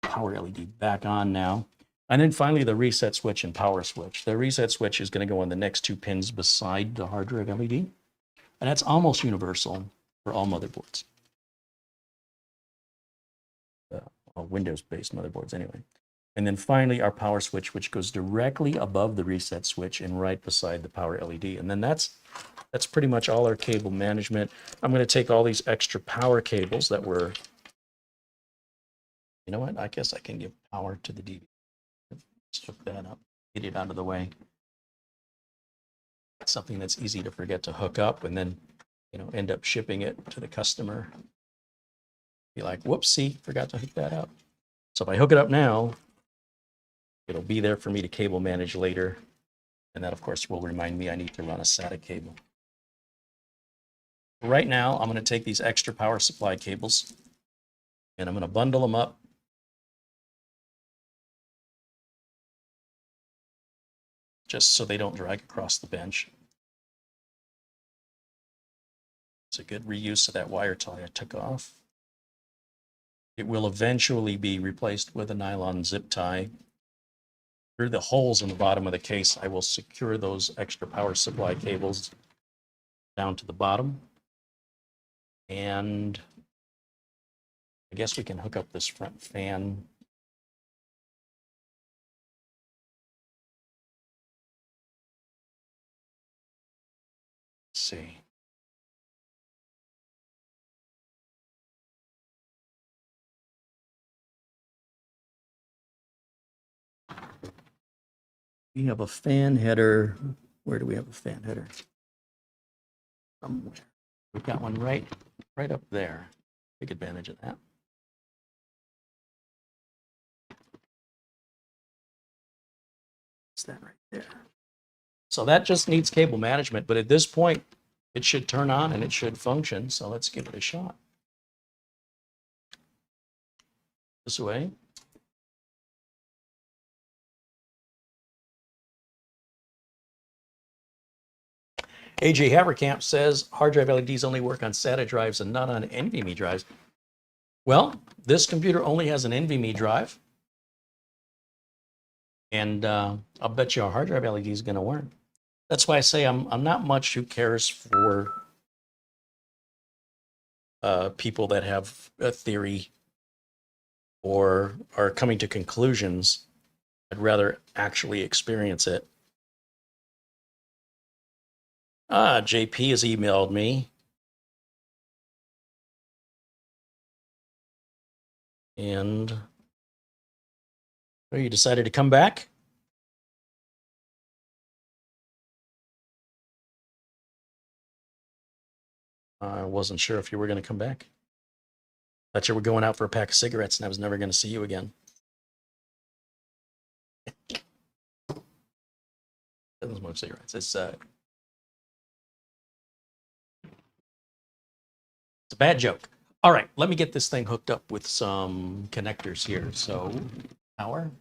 power LED back on now. And then finally, the reset switch and power switch. The reset switch is going to go on the next two pins beside the hard drive LED. And that's almost universal for all motherboards. Windows-based motherboards anyway. And then finally, our power switch, which goes directly above the reset switch and right beside the power LED. And then that's pretty much all our cable management. I'm going to take all these extra power cables that were, you know what? I guess I can give power to the DVD. Let's hook that up, get it out of the way. It's something that's easy to forget to hook up and then, you know, end up shipping it to the customer. Be like, whoopsie, forgot to hook that up. So if I hook it up now, it'll be there for me to cable manage later. And that, of course, will remind me I need to run a SATA cable. Right now, I'm going to take these extra power supply cables and I'm going to bundle them up. Just so they don't drag across the bench. It's a good reuse of that wire tie I took off. It will eventually be replaced with a nylon zip tie. Through the holes in the bottom of the case, I will secure those extra power supply cables down to the bottom. And I guess we can hook up this front fan. Let's see. We have a fan header. Where do we have a fan header? Somewhere. We've got one right up there. Take advantage of that. It's that right there. So that just needs cable management, but at this point, it should turn on and it should function. So let's give it a shot. This way. AJ Haverkamp says hard drive LEDs only work on SATA drives and not on NVMe drives. Well, this computer only has an NVMe drive. And I'll bet you a hard drive LED is going to work. That's why I say I'm not much who cares for people that have a theory or are coming to conclusions. I'd rather actually experience it. JP has emailed me. And you decided to come back? I wasn't sure if you were going to come back. Thought you were going out for a pack of cigarettes and I was never going to see you again. Doesn't smoke cigarettes. It's a bad joke. All right, let me get this thing hooked up with some connectors here. So, power.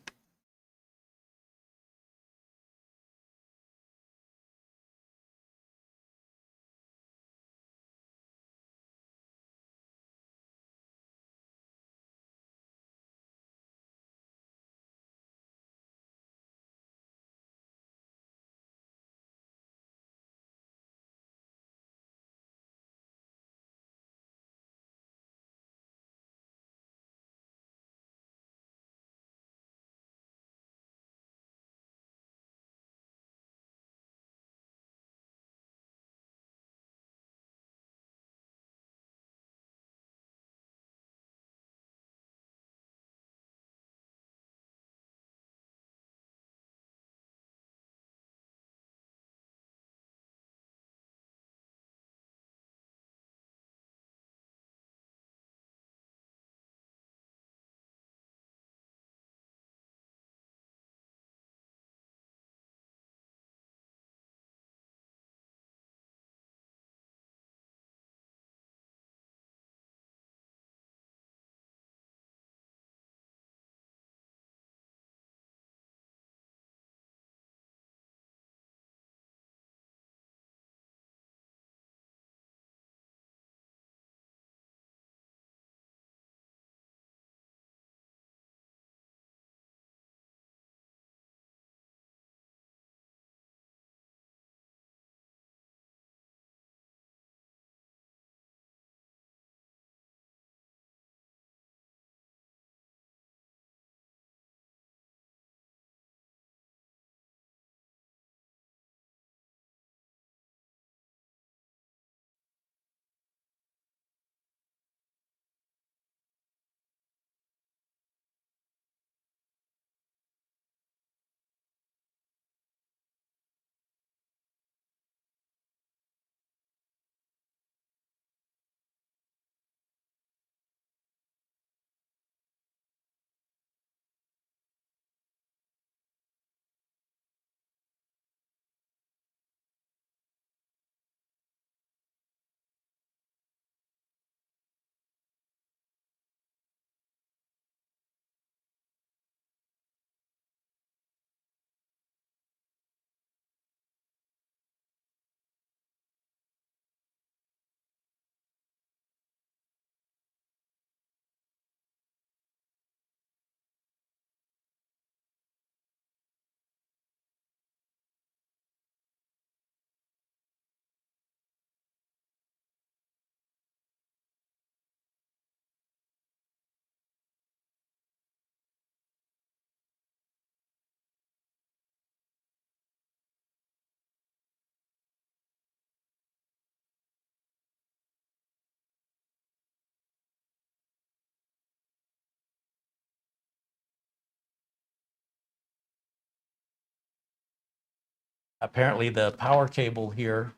Apparently the power cable here,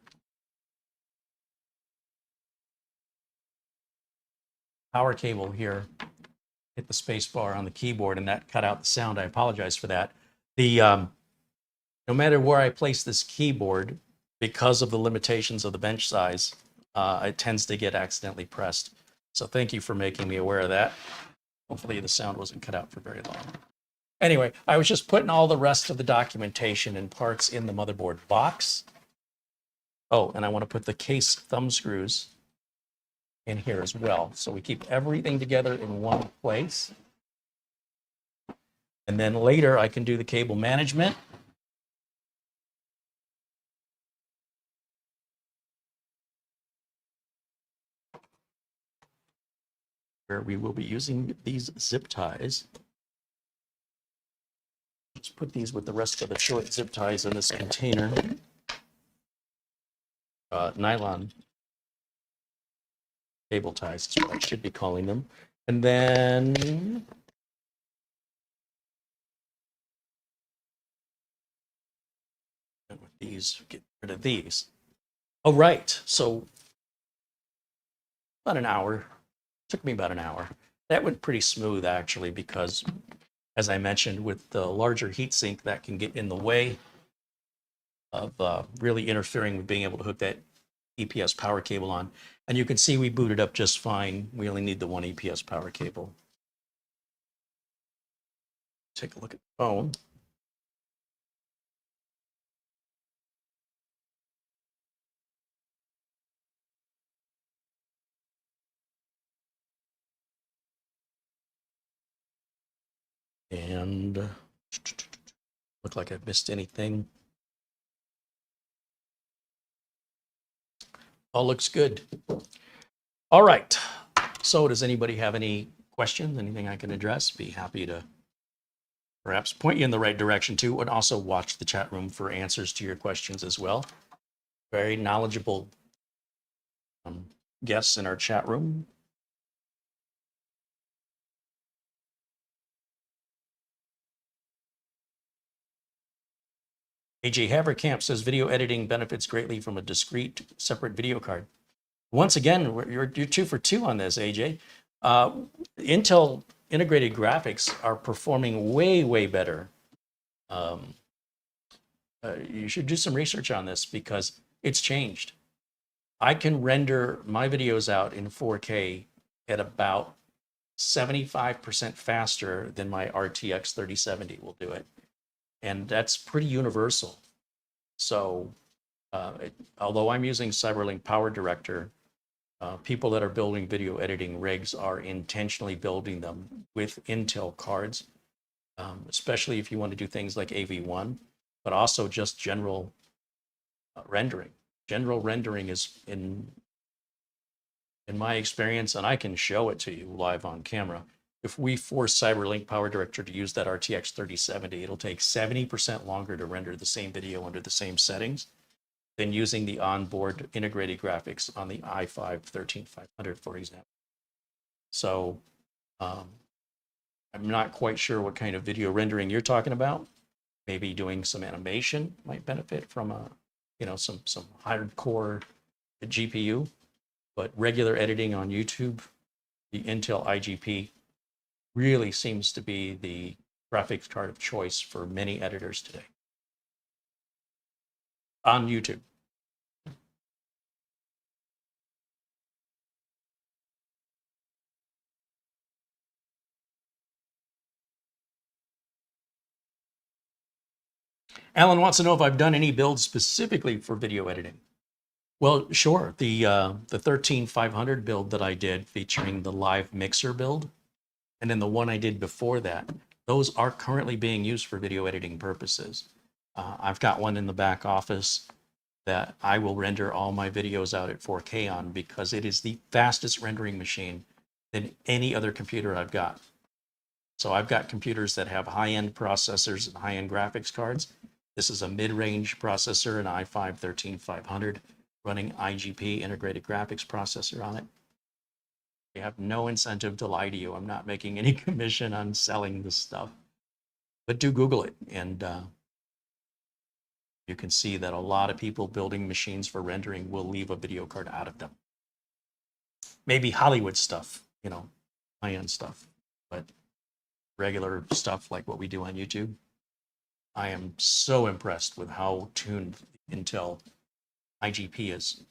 hit the space bar on the keyboard and that cut out the sound. I apologize for that. No matter where I place this keyboard, because of the limitations of the bench size, it tends to get accidentally pressed. So thank you for making me aware of that. Hopefully the sound wasn't cut out for very long. Anyway, I was just putting all the rest of the documentation and parts in the motherboard box. Oh, and I want to put the case thumb screws in here as well. So we keep everything together in one place. And then later I can do the cable management. Where we will be using these zip ties. Let's put these with the rest of the short zip ties in this container. Nylon cable ties is what I should be calling them. And then with these, get rid of these. Oh, right. So about an hour. Took me about an hour. That went pretty smooth actually, because as I mentioned, with the larger heatsink, that can get in the way of really interfering with being able to hook that EPS power cable on. And you can see we booted up just fine. We only need the one EPS power cable. Take a look at the phone. And look like I've missed anything. All looks good. All right. So does anybody have any questions? Anything I can address? Be happy to perhaps point you in the right direction too, and also watch the chat room for answers to your questions as well. Very knowledgeable guests in our chat room. AJ Haverkamp says video editing benefits greatly from a discrete separate video card. Once again, you're 2 for 2 on this, AJ. Intel integrated graphics are performing way better. You should do some research on this because it's changed. I can render my videos out in 4K at about 75% faster than my RTX 3070 will do it. And that's pretty universal. So although I'm using Cyberlink Power Director, people that are building video editing rigs are intentionally building them with Intel cards, especially if you want to do things like AV1, but also just general rendering. General rendering is, in my experience, and I can show it to you live on camera, if we force Cyberlink Power Director to use that RTX 3070, it'll take 70% longer to render the same video under the same settings than using the onboard integrated graphics on the i5 13500, for example. So I'm not quite sure what kind of video rendering you're talking about. Maybe doing some animation might benefit from some hardcore GPU, but regular editing on YouTube, the Intel IGP really seems to be the graphics card of choice for many editors today on YouTube. Alan wants to know if I've done any builds specifically for video editing. Well, sure. The 13500 build that I did featuring the live mixer build, and then the one I did before that, those are currently being used for video editing purposes. I've got one in the back office that I will render all my videos out at 4K on because it is the fastest rendering machine than any other computer I've got. So I've got computers that have high-end processors and high-end graphics cards. This is a mid-range processor, an i5 13500, running IGP integrated graphics processor on it. I have no incentive to lie to you. I'm not making any commission on selling this stuff. But do Google it and you can see that a lot of people building machines for rendering will leave a video card out of them. Maybe Hollywood stuff, you know, high-end stuff, but regular stuff like what we do on YouTube, I am so impressed with how tuned Intel IGP is.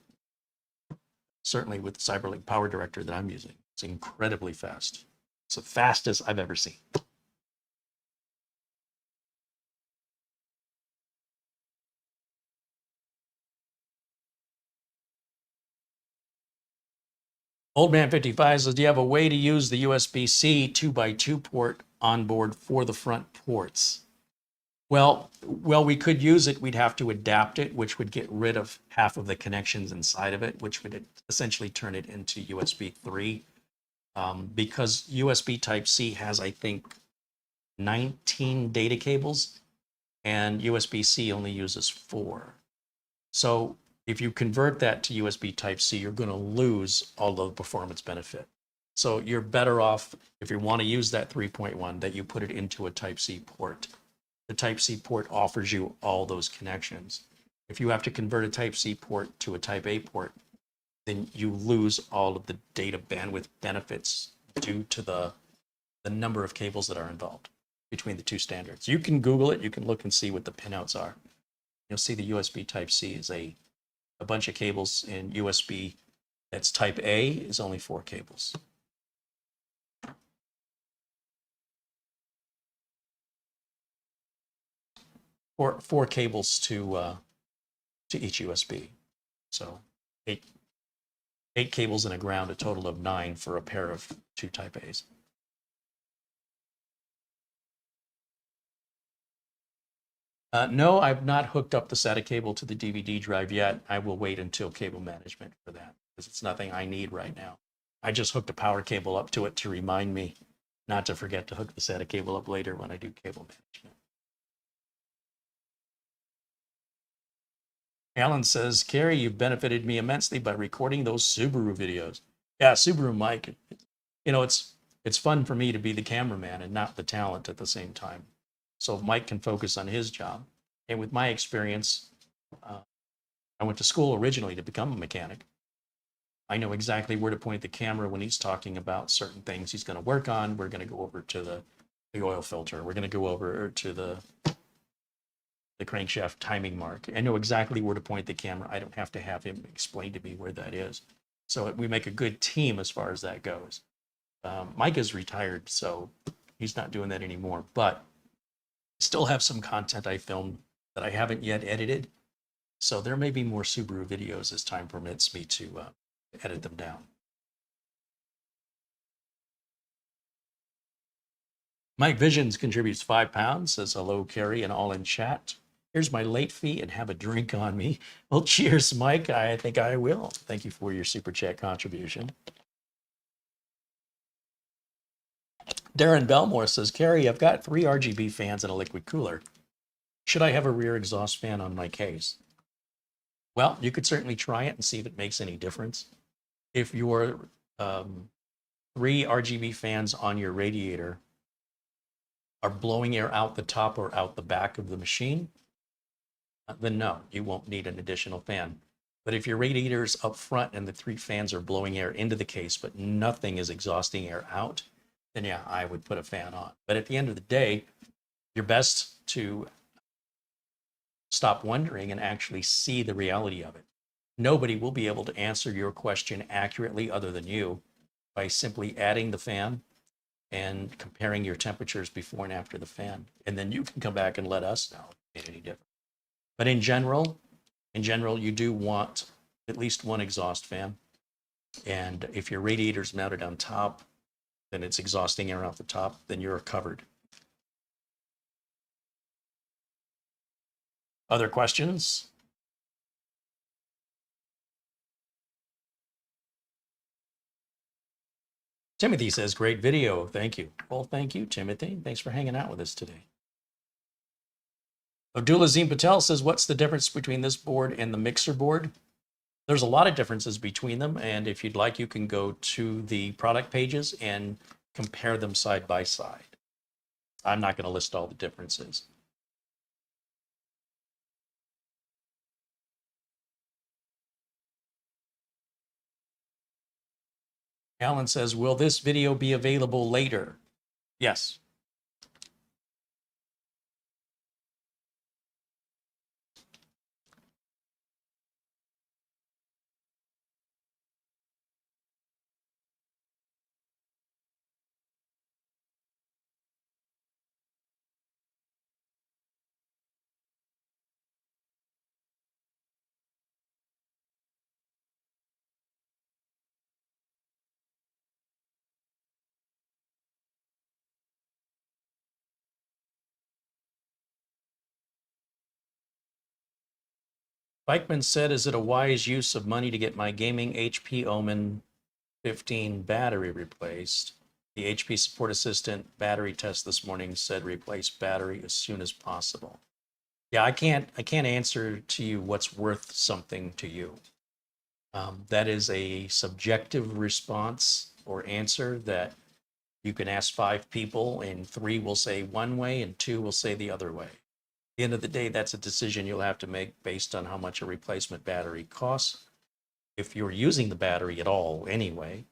Certainly with the Cyberlink Power Director that I'm using. It's incredibly fast. It's the fastest I've ever seen. Old Man 55 says, do you have a way to use the USB-C 2x2 port on board for the front ports? Well, we could use it. We'd have to adapt it, which would get rid of half of the connections inside of it, which would essentially turn it into USB 3. Because USB Type-C has, I think, 19 data cables, and USB-C only uses 4. So if you convert that to USB Type-C, you're going to lose all the performance benefit. So you're better off, if you want to use that 3.1, that you put it into a Type-C port. The Type-C port offers you all those connections. If you have to convert a Type-C port to a Type-A port, then you lose all of the data bandwidth benefits due to the number of cables that are involved between the two standards. You can Google it. You can look and see what the pinouts are. You'll see the USB Type-C is a bunch of cables, and USB that's Type A is only 4 cables. Four cables to each USB. So eight cables and a ground, a total of 9 for a pair of 2 Type A's. No, I've not hooked up the SATA cable to the DVD drive yet. I will wait until cable management for that, because it's nothing I need right now. I just hooked a power cable up to it to remind me not to forget to hook the SATA cable up later when I do cable management. Alan says, Carey, you've benefited me immensely by recording those Subaru videos. Yeah, Subaru Mike, you know, it's fun for me to be the cameraman and not the talent at the same time. So Mike can focus on his job. And with my experience, I went to school originally to become a mechanic. I know exactly where to point the camera when he's talking about certain things he's going to work on. We're going to go over to the oil filter. We're going to go over to the crankshaft timing mark. I know exactly where to point the camera. I don't have to have him explain to me where that is. So we make a good team as far as that goes. Mike is retired, so he's not doing that anymore. But still have some content I filmed that I haven't yet edited. So there may be more Subaru videos as time permits me to edit them down. Mike Visions contributes £5, says hello, Carey, and all in chat. Here's my late fee and have a drink on me. Well, cheers, Mike. I think I will. Thank you for your super chat contribution. Darren Belmore says, Carey, I've got 3 RGB fans and a liquid cooler. Should I have a rear exhaust fan on my case? Well, you could certainly try it and see if it makes any difference. If your 3 RGB fans on your radiator are blowing air out the top or out the back of the machine, then no, you won't need an additional fan. But if your radiator's up front and the 3 fans are blowing air into the case, but nothing is exhausting air out, then yeah, I would put a fan on. But at the end of the day, you're best to stop wondering and actually see the reality of it. Nobody will be able to answer your question accurately other than you by simply adding the fan and comparing your temperatures before and after the fan. And then you can come back and let us know if it made any difference. But in general, you do want at least 1 exhaust fan. And if your radiator's mounted on top, then it's exhausting air off the top, then you're covered. Other questions? Timothy says, great video. Thank you. Well, thank you, Timothy. Thanks for hanging out with us today. Abdulazim Patel says, what's the difference between this board and the mixer board? There's a lot of differences between them. And if you'd like, you can go to the product pages and compare them side by side. I'm not going to list all the differences. Alan says, will this video be available later? Yes. Bikeman said, is it a wise use of money to get my gaming HP Omen 15 battery replaced? The HP Support Assistant battery test this morning said replace battery as soon as possible. Yeah, I can't answer to you what's worth something to you. That is a subjective response or answer that you can ask 5 people and 3 will say one way and 2 will say the other way. At the end of the day, that's a decision you'll have to make based on how much a replacement battery costs, if you're using the battery at all anyway,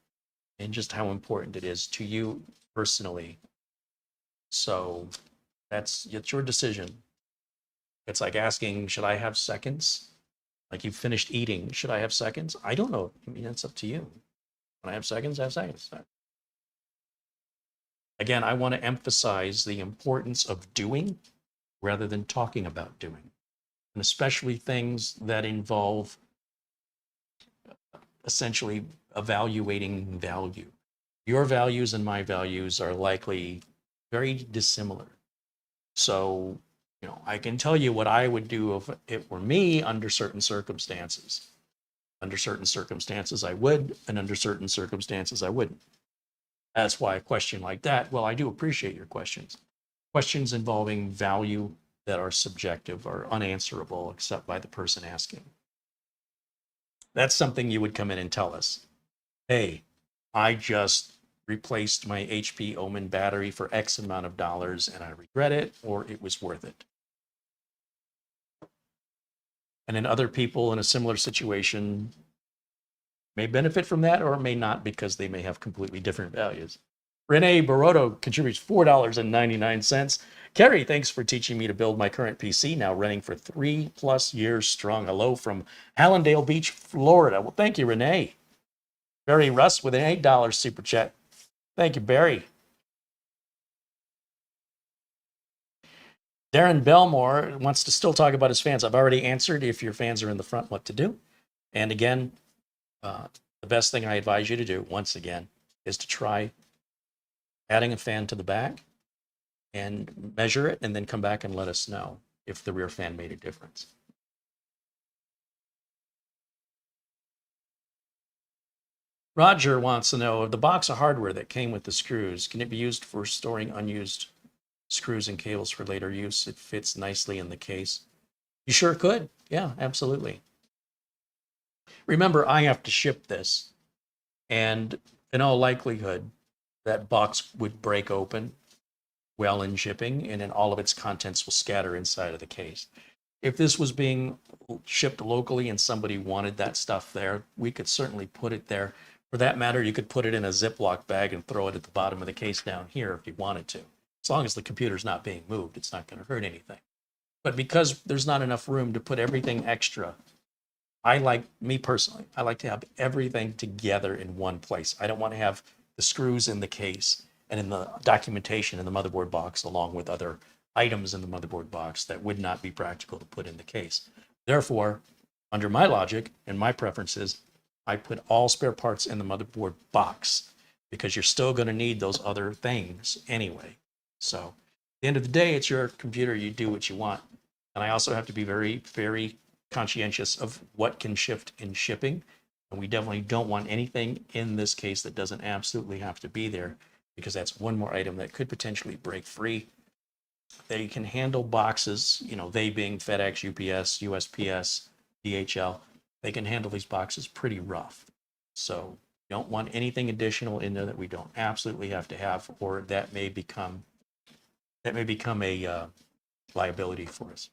and just how important it is to you personally. So it's your decision. It's like asking, should I have seconds? Like you've finished eating, should I have seconds? I don't know. I mean, it's up to you. When I have seconds, I have seconds. Again, I want to emphasize the importance of doing rather than talking about doing, and especially things that involve essentially evaluating value. Your values and my values are likely very dissimilar. So, I can tell you what I would do if it were me under certain circumstances. Under certain circumstances, I would, and under certain circumstances, I wouldn't. That's why a question like that, well, I do appreciate your questions. Questions involving value that are subjective are unanswerable except by the person asking. That's something you would come in and tell us. Hey, I just replaced my HP Omen battery for X amount of dollars and I regret it, or it was worth it. And then other people in a similar situation may benefit from that or may not because they may have completely different values. Renee Baroto contributes $4.99. Carey, thanks for teaching me to build my current PC, now running for 3+ years strong. Hello from Hallandale Beach, Florida. Well, thank you, Renee. Barry Russ with an $8 super chat. Thank you, Barry. Darren Belmore wants to still talk about his fans. I've already answered if your fans are in the front what to do. And again, the best thing I advise you to do, once again, is to try adding a fan to the back and measure it and then come back and let us know if the rear fan made a difference. Roger wants to know, of the box of hardware that came with the screws, can it be used for storing unused screws and cables for later use? It fits nicely in the case. You sure could. Yeah, absolutely. Remember, I have to ship this, and in all likelihood, that box would break open well in shipping, and then all of its contents will scatter inside of the case. If this was being shipped locally and somebody wanted that stuff there, we could certainly put it there. For that matter, you could put it in a Ziploc bag and throw it at the bottom of the case down here if you wanted to. As long as the computer's not being moved, it's not going to hurt anything. But because there's not enough room to put everything extra, me personally, I like to have everything together in one place. I don't want to have the screws in the case and in the documentation in the motherboard box along with other items in the motherboard box that would not be practical to put in the case. Therefore, under my logic and my preferences, I put all spare parts in the motherboard box because you're still going to need those other things anyway. So at the end of the day, it's your computer. You do what you want. And I also have to be very, very conscientious of what can shift in shipping. And we definitely don't want anything in this case that doesn't absolutely have to be there, because that's one more item that could potentially break free. They can handle boxes, they being FedEx, UPS, USPS, DHL, they can handle these boxes pretty rough. So you don't want anything additional in there that we don't absolutely have to have, or that may become a liability for us.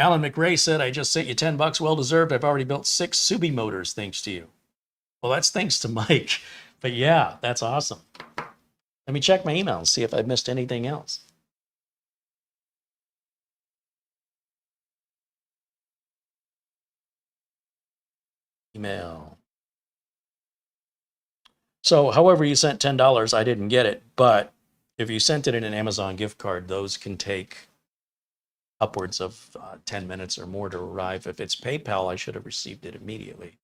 Alan McRae said, I just sent you 10 bucks, well deserved. I've already built 6 Subi motors thanks to you. Well, that's thanks to Mike. But yeah, that's awesome. Let me check my email and see if I missed anything else. Email. So however you sent $10, I didn't get it. But if you sent it in an Amazon gift card, those can take upwards of 10 minutes or more to arrive. If it's PayPal, I should have received it immediately.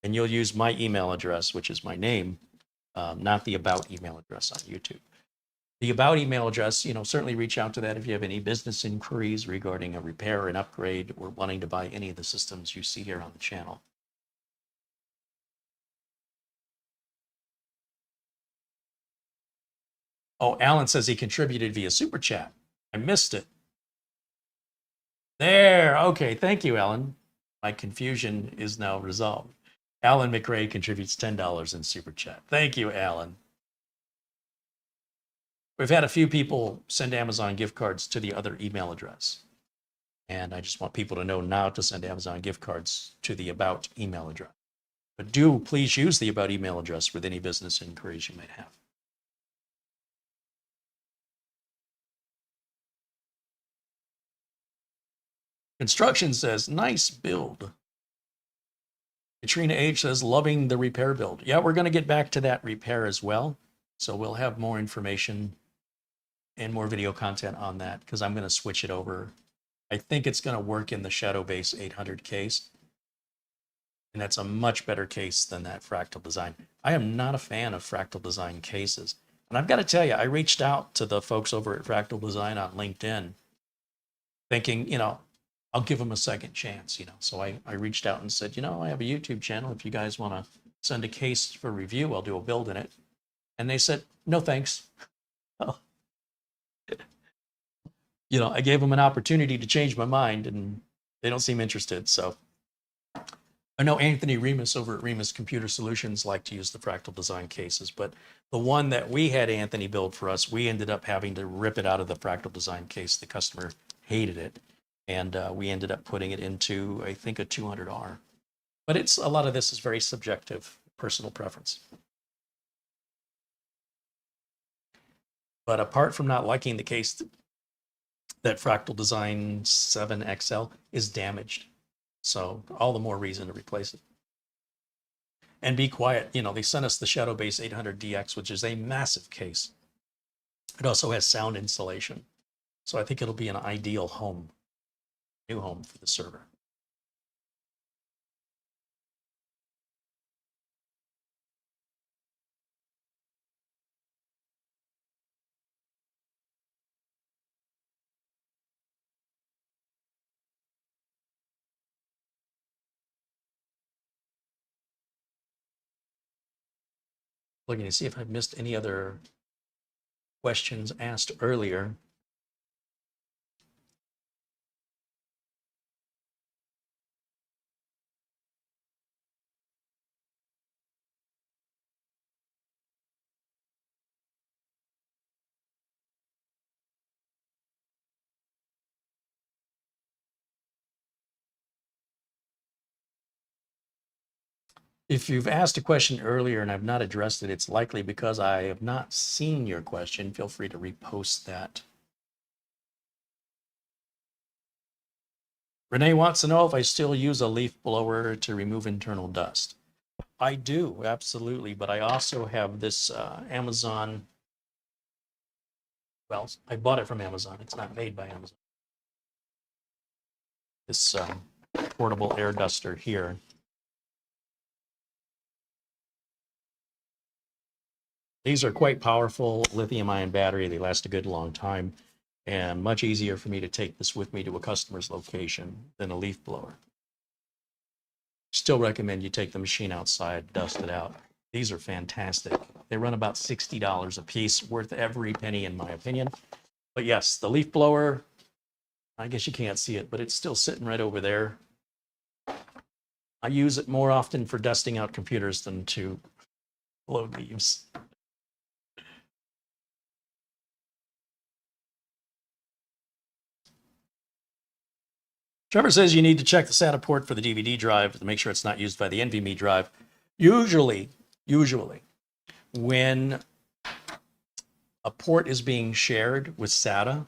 And you'll use my email address, which is my name, not the about email address on YouTube. The about email address, certainly reach out to that if you have any business inquiries regarding a repair, an upgrade, or wanting to buy any of the systems you see here on the channel. Oh, Alan says he contributed via Super Chat. I missed it. There. Okay. Thank you, Alan. My confusion is now resolved. Alan McRae contributes $10 in Super Chat. Thank you, Alan. We've had a few people send Amazon gift cards to the other email address. And I just want people to know now to send Amazon gift cards to the about email address. But do please use the about email address with any business inquiries you might have. Construction says, nice build. Katrina H says, loving the repair build. Yeah, we're going to get back to that repair as well. So we'll have more information and more video content on that because I'm going to switch it over. I think it's going to work in the Shadowbase 800 case. And that's a much better case than that Fractal Design. I am not a fan of Fractal Design cases. And I've got to tell you, I reached out to the folks over at Fractal Design on LinkedIn thinking, I'll give them a second chance, So I reached out and said, I have a YouTube channel. If you guys want to send a case for review, I'll do a build in it. And they said, no, thanks. Well, I gave them an opportunity to change my mind and they don't seem interested. So I know Anthony Remus over at Remus Computer Solutions like to use the Fractal Design cases, but the one that we had Anthony build for us, we ended up having to rip it out of the Fractal Design case. The customer hated it. And we ended up putting it into, I think, a 200R. But a lot of this is very subjective, personal preference. But apart from not liking the case, that Fractal Design 7XL is damaged. So all the more reason to replace it. And be quiet. They sent us the Shadowbase 800DX, which is a massive case. It also has sound insulation. So I think it'll be an ideal new home for the server. Looking to see if I've missed any other questions asked earlier. If you've asked a question earlier and I've not addressed it, it's likely because I have not seen your question. Feel free to repost that. Renee wants to know if I still use a leaf blower to remove internal dust. I do, absolutely, but I also have this Amazon. Well, I bought it from Amazon. It's not made by Amazon. This portable air duster here. These are quite powerful lithium-ion battery. They last a good long time and much easier for me to take this with me to a customer's location than a leaf blower. Still recommend you take the machine outside, dust it out. These are fantastic. They run about $60 a piece, worth every penny in my opinion. But yes, the leaf blower, I guess you can't see it, but it's still sitting right over there. I use it more often for dusting out computers than to blow leaves. Trevor says you need to check the SATA port for the DVD drive to make sure it's not used by the NVMe drive. Usually, when a port is being shared with SATA,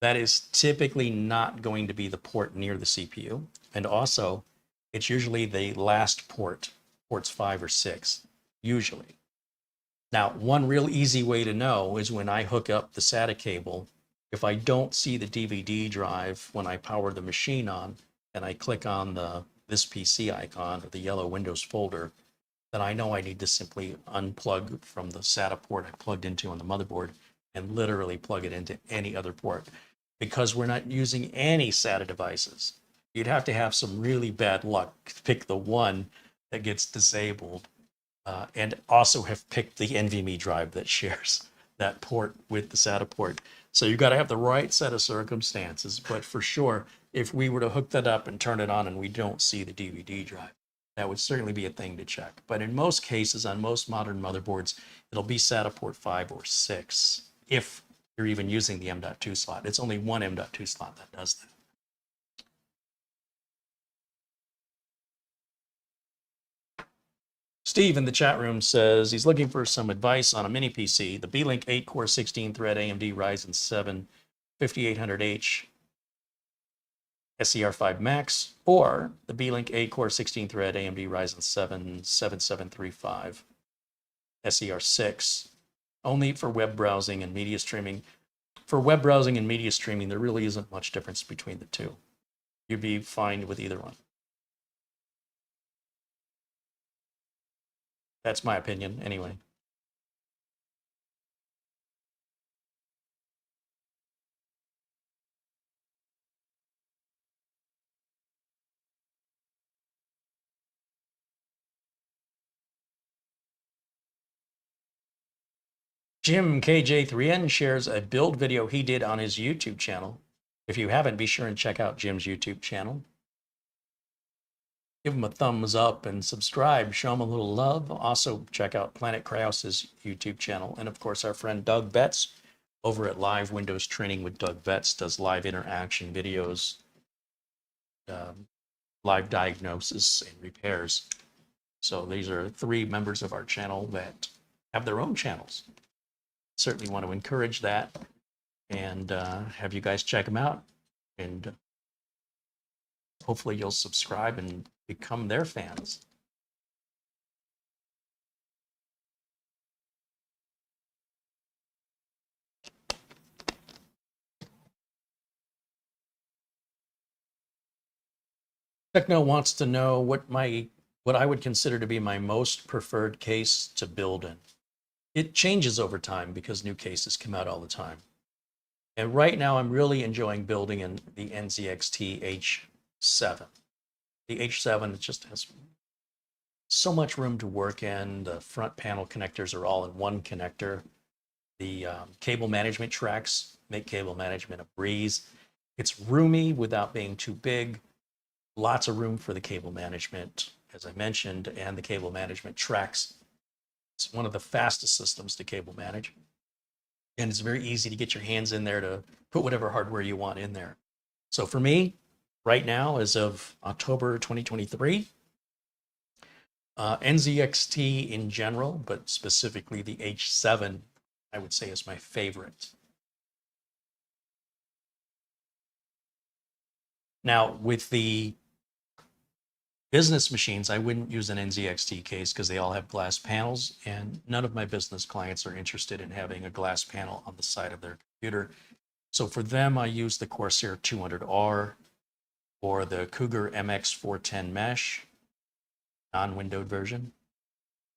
that is typically not going to be the port near the CPU. And also, it's usually the last port, ports 5 or 6, usually. Now, one real easy way to know is when I hook up the SATA cable, if I don't see the DVD drive when I power the machine on, and I click on this PC icon or the yellow Windows folder, then I know I need to simply unplug from the SATA port I plugged into on the motherboard and literally plug it into any other port. Because we're not using any SATA devices, you'd have to have some really bad luck to pick the one that gets disabled and also have picked the NVMe drive that shares that port with the SATA port. So you've got to have the right set of circumstances. But for sure, if we were to hook that up and turn it on and we don't see the DVD drive, that would certainly be a thing to check. But in most cases, on most modern motherboards, it'll be SATA port 5 or 6 if you're even using the M.2 slot. It's only one M.2 slot that does that. Steve in the chat room says he's looking for some advice on a mini PC, the Beelink 8-core 16-thread AMD Ryzen 7 5800H SCR5 Max, or the Beelink 8-core 16-thread AMD Ryzen 7 7735 SCR6, only for web browsing and media streaming. For web browsing and media streaming, there really isn't much difference between the two. You'd be fine with either one. That's my opinion, anyway. Jim KJ3N shares a build video he did on his YouTube channel. If you haven't, be sure and check out Jim's YouTube channel. Give him a thumbs up and subscribe. Show him a little love. Also, check out Planet Krause's YouTube channel. And of course, our friend Doug Betts over at Live Windows Training with Doug Betts does live interaction videos, live diagnosis and repairs. So these are 3 members of our channel that have their own channels. Certainly want to encourage that and have you guys check them out. And hopefully you'll subscribe and become their fans. Techno wants to know what I would consider to be my most preferred case to build in. It changes over time because new cases come out all the time. And right now I'm really enjoying building in the NZXT H7. The H7 just has so much room to work in. The front panel connectors are all in one connector. The cable management tracks make cable management a breeze. It's roomy without being too big. Lots of room for the cable management, as I mentioned, and the cable management tracks. It's one of the fastest systems to cable manage. And it's very easy to get your hands in there to put whatever hardware you want in there. So for me, right now, as of October 2023, NZXT in general, but specifically the H7, I would say is my favorite. Now, with the business machines, I wouldn't use an NZXT case because they all have glass panels, and none of my business clients are interested in having a glass panel on the side of their computer. So for them, I use the Corsair 200R or the Cougar MX410 Mesh, non-windowed version,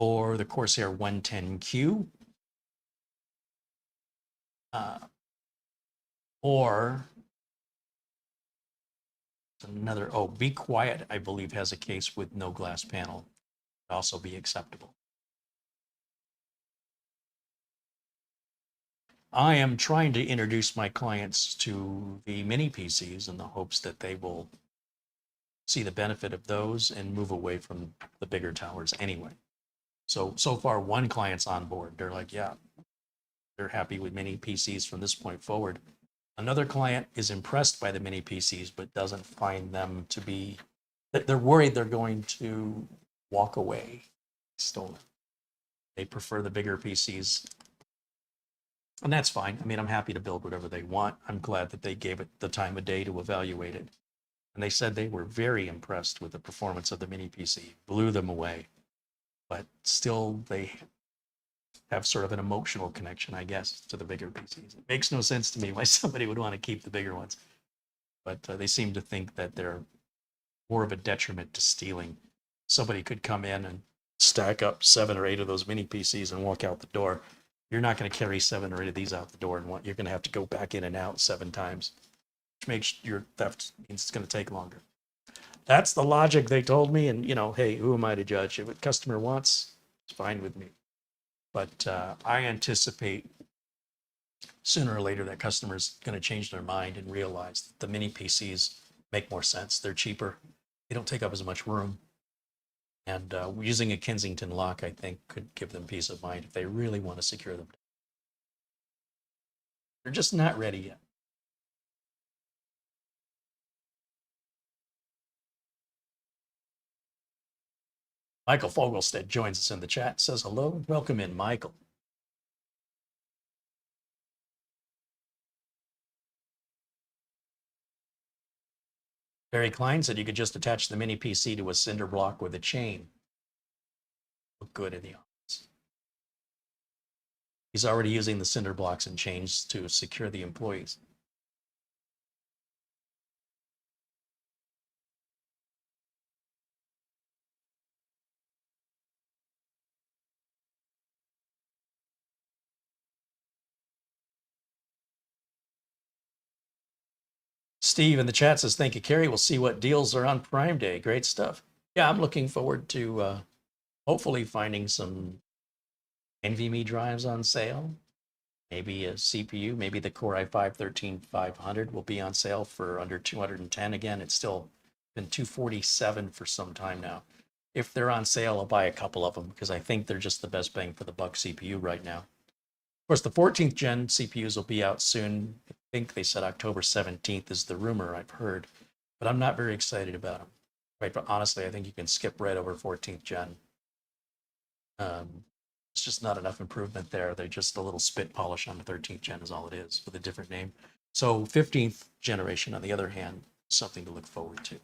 or the Corsair 110Q, or another, Be Quiet, I believe, has a case with no glass panel. Would also be acceptable. I am trying to introduce my clients to the mini PCs in the hopes that they will see the benefit of those and move away from the bigger towers anyway. So far, one client's on board. They're like, yeah, they're happy with mini PCs from this point forward. Another client is impressed by the mini PCs, but doesn't find them to be, they're worried they're going to walk away, stolen. They prefer the bigger PCs. And that's fine. I mean, I'm happy to build whatever they want. I'm glad that they gave it the time of day to evaluate it. And they said they were very impressed with the performance of the mini PC, blew them away. But still, they have sort of an emotional connection, I guess, to the bigger PCs. It makes no sense to me why somebody would want to keep the bigger ones. But they seem to think that they're more of a detriment to stealing. Somebody could come in and stack up 7 or 8 of those mini PCs and walk out the door. You're not going to carry 7 or 8 of these out the door, and you're going to have to go back in and out 7 times, which makes your theft means it's going to take longer. That's the logic they told me, and hey, who am I to judge? If a customer wants, it's fine with me. But I anticipate sooner or later that customer's going to change their mind and realize that the mini PCs make more sense. They're cheaper. They don't take up as much room. And using a Kensington lock, I think, could give them peace of mind if they really want to secure them. They're just not ready yet. Michael Fogelstead joins us in the chat, says hello. Welcome in, Michael. Barry Klein said you could just attach the mini PC to a cinder block with a chain. Look good in the office. He's already using the cinder blocks and chains to secure the employees. Steve in the chat says, thank you, Carey. We'll see what deals are on Prime Day. Great stuff. Yeah, I'm looking forward to hopefully finding some NVMe drives on sale. Maybe a CPU, maybe the Core i5-13500 will be on sale for under 210. Again, it's still been 247 for some time now. If they're on sale, I'll buy a couple of them because I think they're just the best bang for the buck CPU right now. Of course, the 14th gen CPUs will be out soon. I think they said October 17th is the rumor I've heard, but I'm not very excited about them. Right, but honestly, I think you can skip right over 14th gen. It's just not enough improvement there. They're just a little spit polish on the 13th gen is all it is with a different name. So 15th generation, on the other hand, something to look forward to.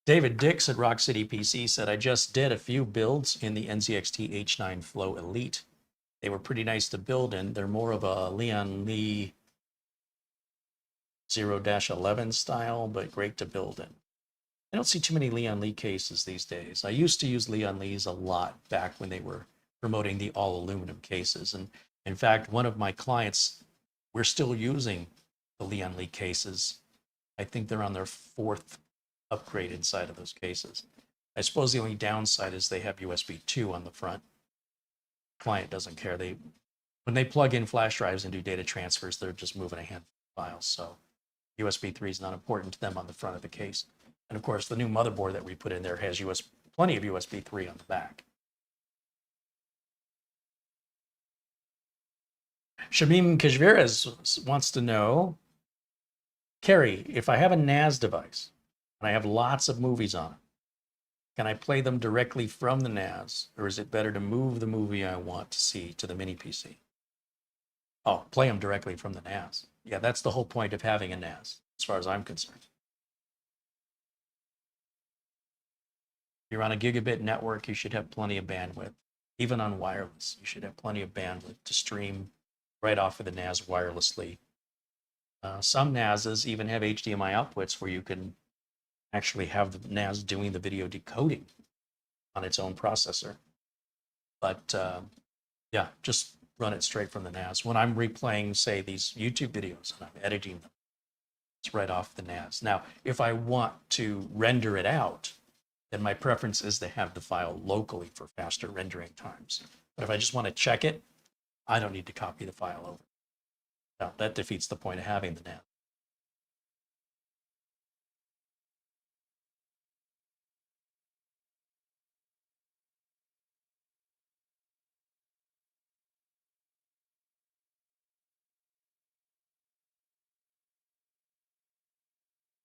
David Dix at Rock City PC said, I just did a few builds in the NZXT H9 Flow Elite. They were pretty nice to build in. They're more of a Lian Li 0-11 style, but great to build in. I don't see too many Lian Li cases these days. I used to use Lian Li's a lot back when they were promoting the all aluminum cases. And in fact, one of my clients, we're still using the Lian Li cases. I think they're on their 4th upgrade inside of those cases. I suppose the only downside is they have USB 2 on the front. Client doesn't care. When they plug in flash drives and do data transfers, they're just moving a handful of files. So USB 3 is not important to them on the front of the case. And of course, the new motherboard that we put in there has plenty of USB 3 on the back. Shamim Kajveres wants to know, Carey, if I have a NAS device and I have lots of movies on it, can I play them directly from the NAS, or is it better to move the movie I want to see to the mini PC? Oh, play them directly from the NAS. Yeah, that's the whole point of having a NAS, as far as I'm concerned. You're on a gigabit network, you should have plenty of bandwidth. Even on wireless, you should have plenty of bandwidth to stream right off of the NAS wirelessly. Some NASs even have HDMI outputs where you can actually have the NAS doing the video decoding on its own processor. But yeah, just run it straight from the NAS. When I'm replaying, say, these YouTube videos and I'm editing them, it's right off the NAS. Now, if I want to render it out, then my preference is to have the file locally for faster rendering times. But if I just want to check it, I don't need to copy the file over. Now, that defeats the point of having the NAS.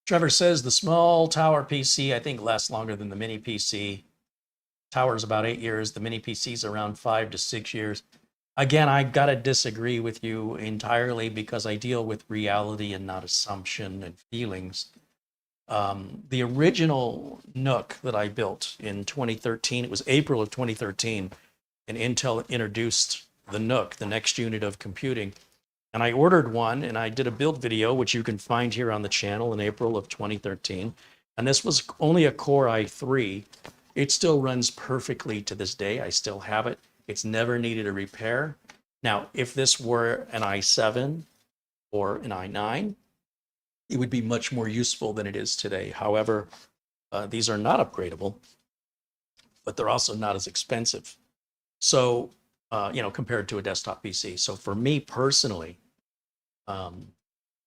Trevor says the small tower PC, I think, lasts longer than the mini PC. Tower's about 8 years. The mini PC's around 5 to 6 years. Again, I gotta disagree with you entirely because I deal with reality and not assumption and feelings. The original NUC that I built in 2013, it was April of 2013, and Intel introduced the NUC, the next unit of computing. And I ordered one and I did a build video, which you can find here on the channel in April of 2013. And this was only a Core i3. It still runs perfectly to this day. I still have it. It's never needed a repair. Now, if this were an i7 or an i9, it would be much more useful than it is today. However, these are not upgradable, but they're also not as expensive. So, compared to a desktop PC. So for me personally,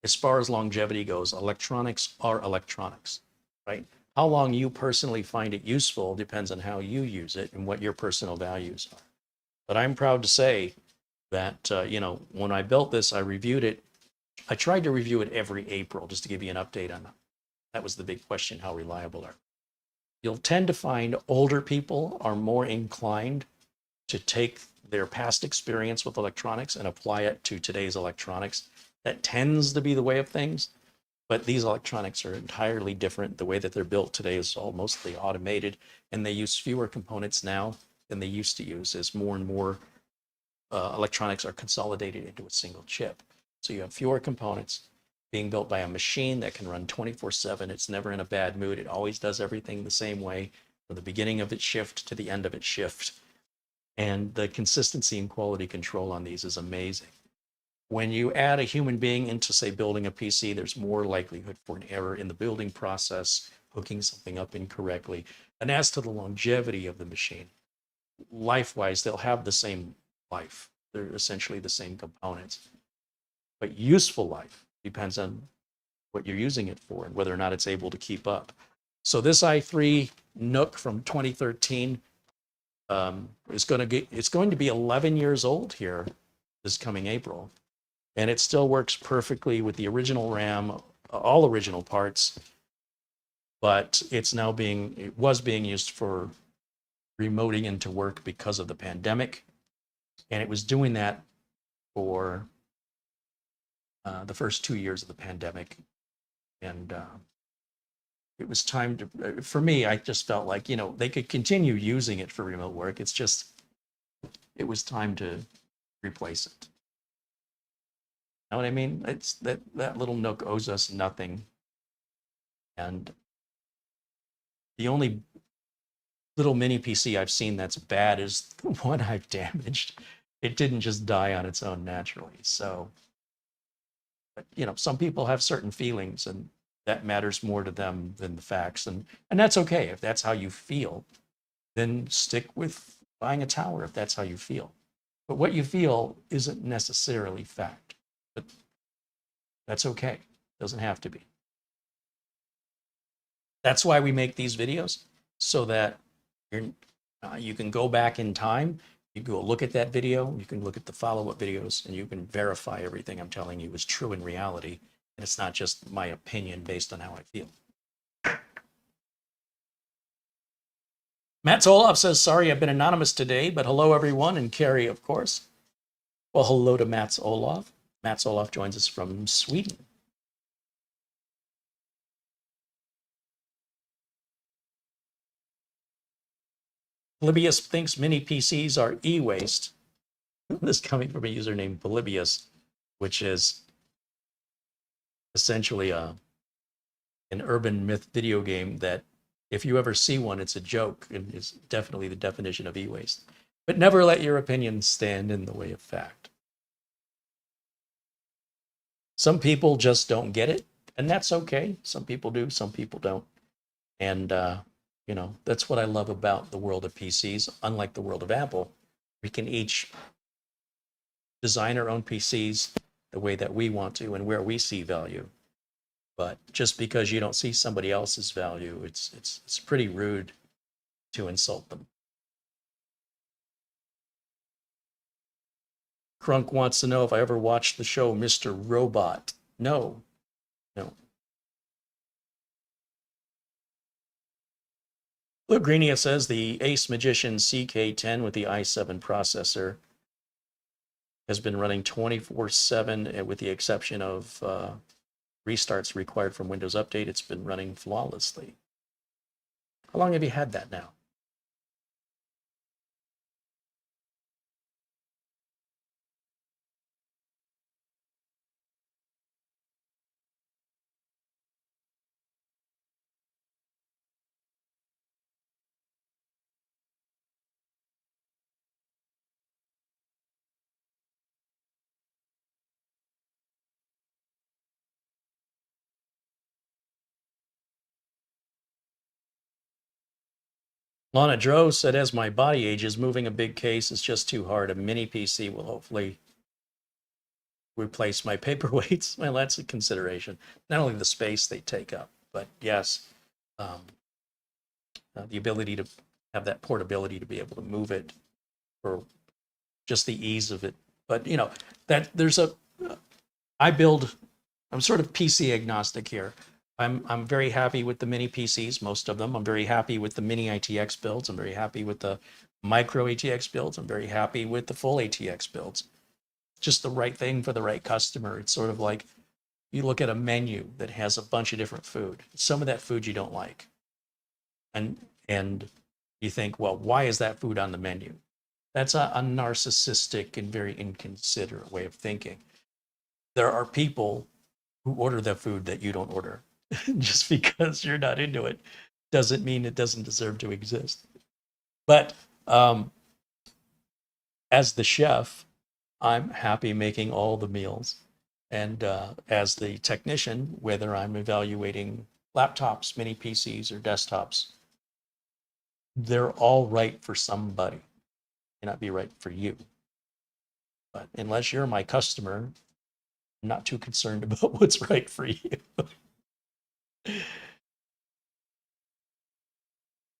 as far as longevity goes, electronics are electronics, right? How long you personally find it useful depends on how you use it and what your personal values are. But I'm proud to say that, when I built this, I reviewed it. I tried to review it every April just to give you an update on that. That was the big question, how reliable are. You'll tend to find older people are more inclined to take their past experience with electronics and apply it to today's electronics. That tends to be the way of things, but these electronics are entirely different. The way that they're built today is all mostly automated, and they use fewer components now than they used to use as more and more electronics are consolidated into a single chip. So you have fewer components being built by a machine that can run 24/7. It's never in a bad mood. It always does everything the same way from the beginning of its shift to the end of its shift. And the consistency and quality control on these is amazing. When you add a human being into, say, building a PC, there's more likelihood for an error in the building process, hooking something up incorrectly. And as to the longevity of the machine, life-wise, they'll have the same life. They're essentially the same components. But useful life depends on what you're using it for and whether or not it's able to keep up. So this i3 NUC from 2013, it's going to be 11 years old here this coming April, and it still works perfectly with the original RAM, all original parts, but it was being used for remoting into work because of the pandemic, and it was doing that for the first 2 years of the pandemic, and it was time to, for me, I just felt like, they could continue using it for remote work. It's just, it was time to replace it. Know what I mean? It's that little NUC owes us nothing. And the only little mini PC I've seen that's bad is the one I've damaged. It didn't just die on its own naturally. So, but, some people have certain feelings, and that matters more to them than the facts. And that's okay. If that's how you feel, then stick with buying a tower if that's how you feel. But what you feel isn't necessarily fact. But that's okay. It doesn't have to be. That's why we make these videos, so that you can go back in time, you go look at that video, you can look at the follow-up videos, and you can verify everything I'm telling you is true in reality. And it's not just my opinion based on how I feel. Matt Zoloff says, sorry, I've been anonymous today, but hello, everyone, and Carey, of course. Well, hello to Matt Zoloff. Matt Zoloff joins us from Sweden. Polybius thinks mini PCs are e-waste. This coming from a user named Polybius, which is essentially an urban myth video game that if you ever see one, it's a joke, and it's definitely the definition of e-waste. But never let your opinion stand in the way of fact. Some people just don't get it, and that's okay. Some people do, some people don't. And, that's what I love about the world of PCs. Unlike the world of Apple, we can each design our own PCs the way that we want to and where we see value. But just because you don't see somebody else's value, it's pretty rude to insult them. Crunk wants to know if I ever watched the show Mr. Robot. No. Luke Greenia says the Ace Magician CK10 with the i7 processor has been running 24/7 with the exception of restarts required from Windows Update. It's been running flawlessly. How long have you had that now? Lana Dro said, as my body ages, moving a big case is just too hard. A mini PC will hopefully replace my paperweights. Well, that's a consideration. Not only the space they take up, but yes, the ability to have that portability to be able to move it for just the ease of it. But, you know, that there's a, I'm sort of PC agnostic here. I'm very happy with the mini PCs, most of them. I'm very happy with the mini ATX builds. I'm very happy with the micro ATX builds. I'm very happy with the full ATX builds. Just the right thing for the right customer. It's sort of like you look at a menu that has a bunch of different food. Some of that food you don't like. And you think, well, why is that food on the menu? That's a narcissistic and very inconsiderate way of thinking. There are people who order the food that you don't order. Just because you're not into it doesn't mean it doesn't deserve to exist. But as the chef, I'm happy making all the meals. And as the technician, whether I'm evaluating laptops, mini PCs, or desktops, they're all right for somebody. May not be right for you. But unless you're my customer, I'm not too concerned about what's right for you.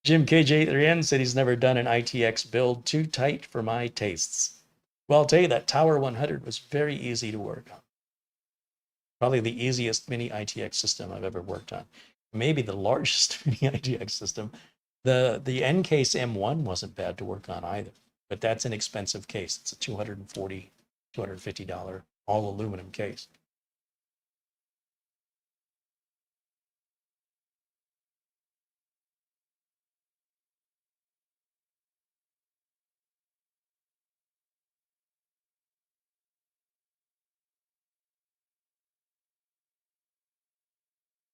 Jim KJ3N said he's never done an ITX build, too tight for my tastes. Well, I'll tell you, that Tower 100 was very easy to work on. Probably the easiest mini ITX system I've ever worked on. Maybe the largest mini ITX system. The N-Case M1 wasn't bad to work on either, but that's an expensive case. It's a $240, $250 all aluminum case.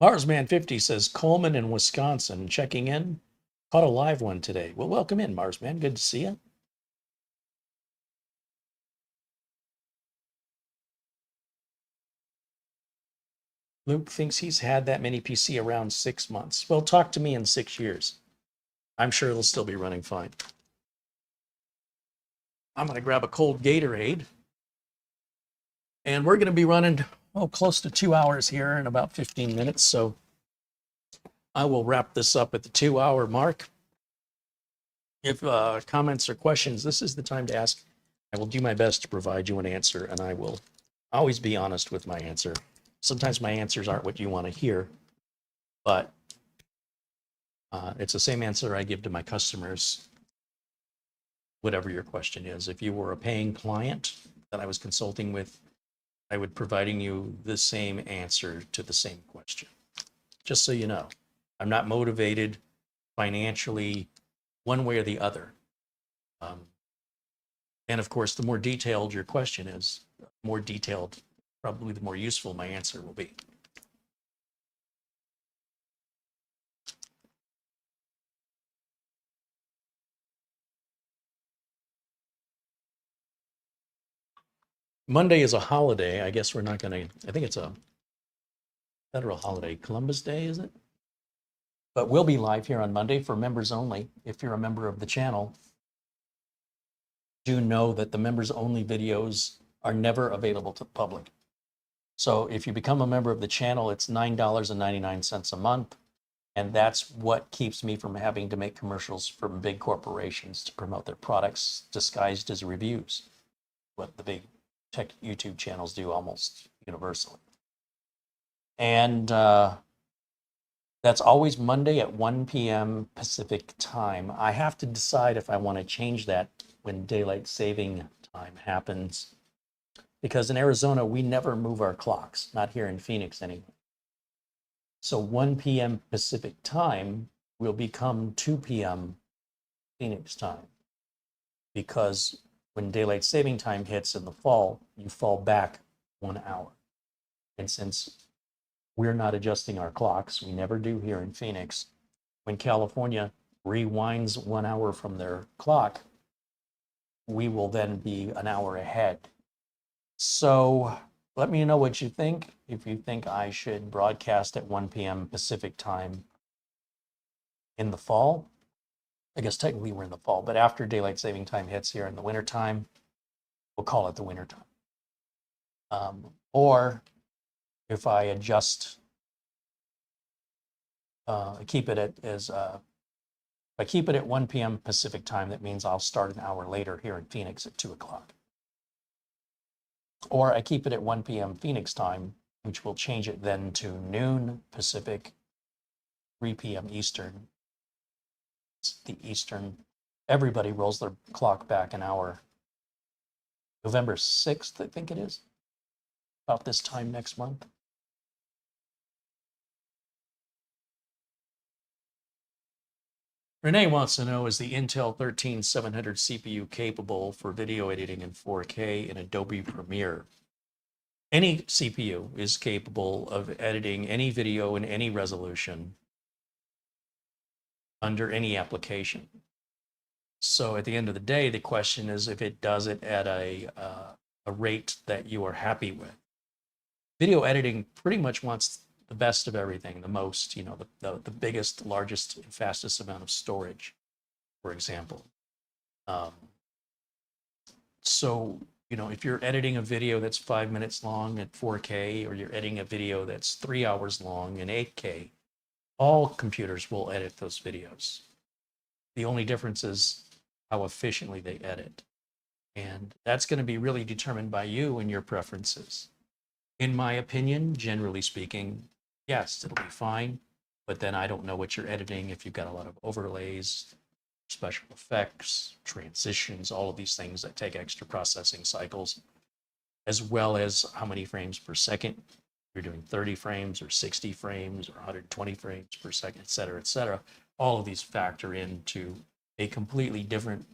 Marsman50 says, Coleman in Wisconsin, checking in. Caught a live one today. Well, welcome in, Marsman. Good to see you. Luke thinks he's had that mini PC around 6 months. Well, talk to me in 6 years. I'm sure it'll still be running fine. I'm going to grab a cold Gatorade. And we're going to be running, close to 2 hours here in about 15 minutes. So I will wrap this up at the 2-hour mark. If comments or questions, this is the time to ask. I will do my best to provide you an answer, and I will always be honest with my answer. Sometimes my answers aren't what you want to hear, but it's the same answer I give to my customers, whatever your question is. If you were a paying client that I was consulting with, I would providing you the same answer to the same question. Just so you know, I'm not motivated financially one way or the other. And of course, the more detailed your question is, more detailed, probably the more useful my answer will be. Monday is a holiday. I guess we're not going to, I think it's a federal holiday. Columbus Day, is it? But we'll be live here on Monday for members only. If you're a member of the channel, do know that the members only videos are never available to the public. So if you become a member of the channel, it's $9.99 a month. And that's what keeps me from having to make commercials for big corporations to promote their products disguised as reviews. What the big tech YouTube channels do almost universally. And That's always Monday at 1 p.m. Pacific time. I have to decide if I want to change that when daylight saving time happens. Because in Arizona, we never move our clocks, not here in Phoenix anyway. So 1 p.m. Pacific time will become 2 p.m. Phoenix time. Because when daylight saving time hits in the fall, you fall back 1 hour. And since we're not adjusting our clocks, we never do here in Phoenix, when California rewinds 1 hour from their clock, we will then be an hour ahead. So let me know what you think. If you think I should broadcast at 1 p.m. Pacific time in the fall, I guess technically we're in the fall, but after daylight saving time hits here in the wintertime, we'll call it the wintertime. Or if I adjust, keep it at if I keep it at 1 p.m. Pacific time, that means I'll start an hour later here in Phoenix at 2 o'clock. Or I keep it at 1 p.m. Phoenix time, which will change it then to noon Pacific, 3 p.m. Eastern. It's the Eastern. Everybody rolls their clock back an hour. November 6th, I think it is, about this time next month. Renee wants to know, is the Intel 13700 CPU capable for video editing in 4K in Adobe Premiere? Any CPU is capable of editing any video in any resolution under any application. So at the end of the day, the question is if it does it at a rate that you are happy with. Video editing pretty much wants the best of everything, the most, you know, the biggest, largest, and fastest amount of storage, for example. So, you know, if you're editing a video that's 5 minutes long at 4K, or you're editing a video that's 3 hours long in 8K, all computers will edit those videos. The only difference is how efficiently they edit. And that's going to be really determined by you and your preferences. In my opinion, generally speaking, yes, it'll be fine, but then I don't know what you're editing if you've got a lot of overlays, special effects, transitions, all of these things that take extra processing cycles, as well as how many frames per second. You're doing 30 frames or 60 frames or 120 frames per second, et cetera, et cetera. All of these factor into a completely different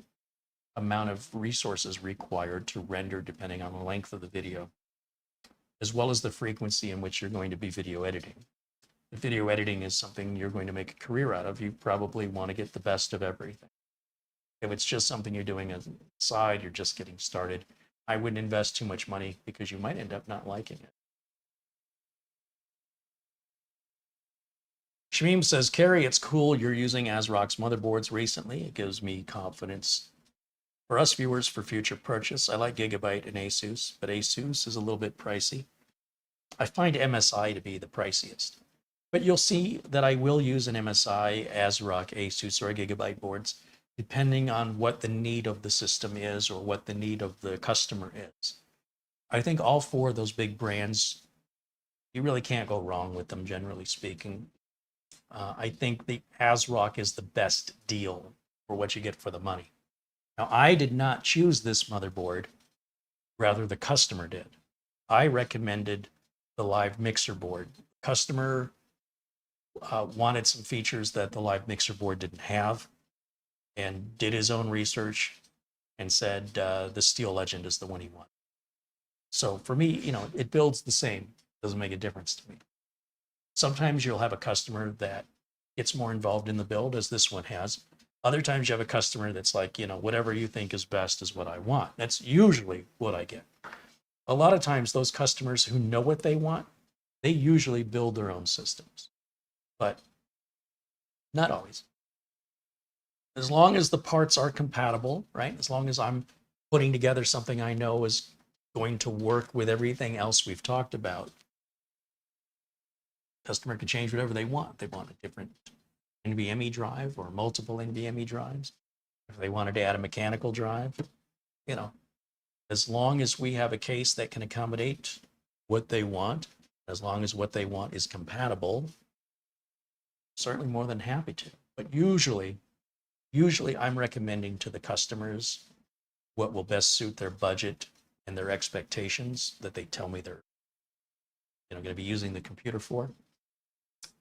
amount of resources required to render depending on the length of the video, as well as the frequency in which you're going to be video editing. If video editing is something you're going to make a career out of, you probably want to get the best of everything. If it's just something you're doing as a side, you're just getting started, I wouldn't invest too much money because you might end up not liking it. Shamim says, Carey, it's cool you're using ASRock's motherboards recently. It gives me confidence for us viewers for future purchase. I like Gigabyte and ASUS, but ASUS is a little bit pricey. I find MSI to be the priciest. But you'll see that I will use an MSI, ASRock, ASUS, or Gigabyte boards, depending on what the need of the system is or what the need of the customer is. I think all four of those big brands, you really can't go wrong with them, generally speaking. I think the ASRock is the best deal for what you get for the money. Now, I did not choose this motherboard, rather the customer did. I recommended the live mixer board. Customer wanted some features that the live mixer board didn't have and did his own research and said the Steel Legend is the one he wanted. So for me, you know, it builds the same. Doesn't make a difference to me. Sometimes you'll have a customer that gets more involved in the build, as this one has. Other times you have a customer that's like, you know, whatever you think is best is what I want. That's usually what I get. A lot of times those customers who know what they want, they usually build their own systems, but not always. As long as the parts are compatible, right? As long as I'm putting together something I know is going to work with everything else we've talked about, customer can change whatever they want. They want a different NVMe drive or multiple NVMe drives. If they wanted to add a mechanical drive, you know, as long as we have a case that can accommodate what they want, as long as what they want is compatible, certainly more than happy to. But usually I'm recommending to the customers what will best suit their budget and their expectations that they tell me they're going to be using the computer for.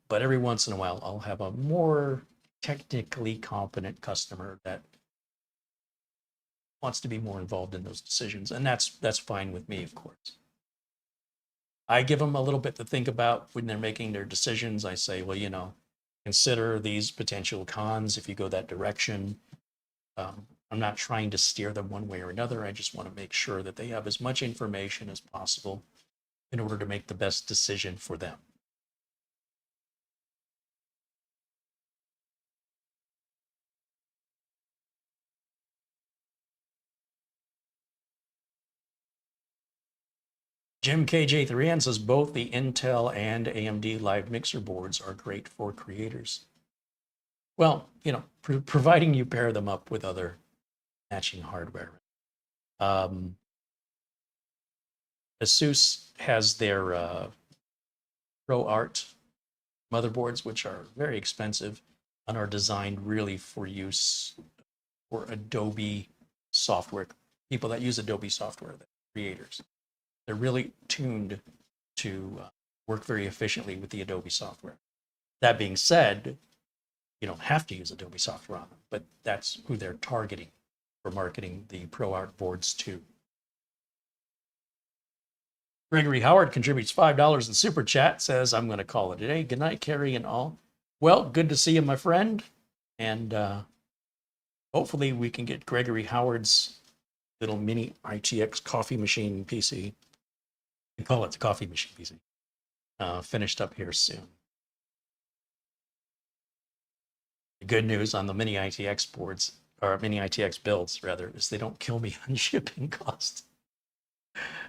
But every once in a while, I'll have a more technically competent customer that wants to be more involved in those decisions, and that's fine with me, of course. I give them a little bit to think about when they're making their decisions. I say, well, consider these potential cons if you go that direction. I'm not trying to steer them one way or another. I just want to make sure that they have as much information as possible in order to make the best decision for them. Jim KJ3N says both the Intel and AMD live mixer boards are great for creators. Well, providing you pair them up with other matching hardware. ASUS has their ProArt motherboards, which are very expensive and are designed really for use for Adobe software, people that use Adobe software, the creators. They're really tuned to work very efficiently with the Adobe software. That being said, you don't have to use Adobe software on them, but that's who they're targeting for marketing the ProArt boards to. Gregory Howard contributes $5 in Super Chat, says, I'm going to call it a day. Good night, Carey and all. Well, good to see you, my friend. And hopefully we can get Gregory Howard's little mini ITX coffee machine PC. We call it the coffee machine PC. Finished up here soon. The good news on the mini ITX boards, or mini ITX builds rather, is they don't kill me on shipping costs.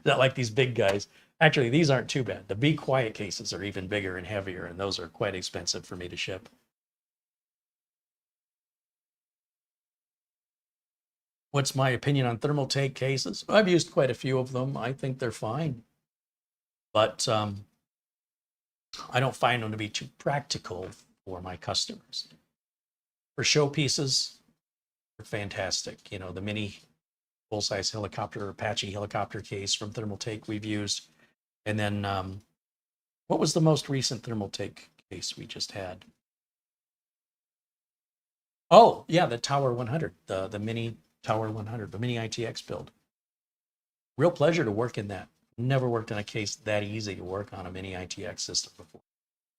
Not like these big guys. Actually, these aren't too bad. The Be Quiet cases are even bigger and heavier, and those are quite expensive for me to ship. What's my opinion on Thermaltake cases? I've used quite a few of them. I think they're fine. But I don't find them to be too practical for my customers. For showpieces, they're fantastic. The mini full-size helicopter, Apache helicopter case from Thermaltake we've used. And then what was the most recent Thermaltake case we just had? Oh, yeah, the Tower 100, the mini Tower 100, the mini ITX build. Real pleasure to work in that. Never worked on a case that easy to work on a mini ITX system before.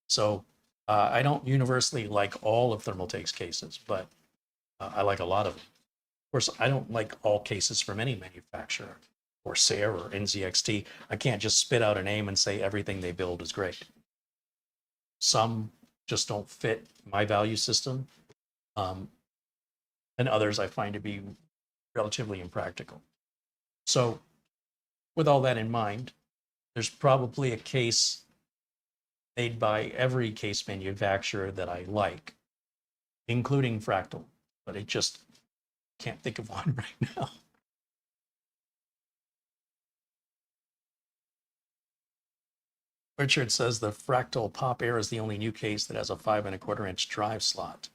So I don't universally like all of Thermaltake's cases, but I like a lot of them. Of course, I don't like all cases from any manufacturer, Corsair or NZXT. I can't just spit out a name and say everything they build is great. Some just don't fit my value system, and others I find to be relatively impractical. So with all that in mind, there's probably a case made by every case manufacturer that I like, including Fractal, but I just can't think of one right now. Richard says the Fractal Pop Air is the only new case that has a 5 1/4-inch drive slot.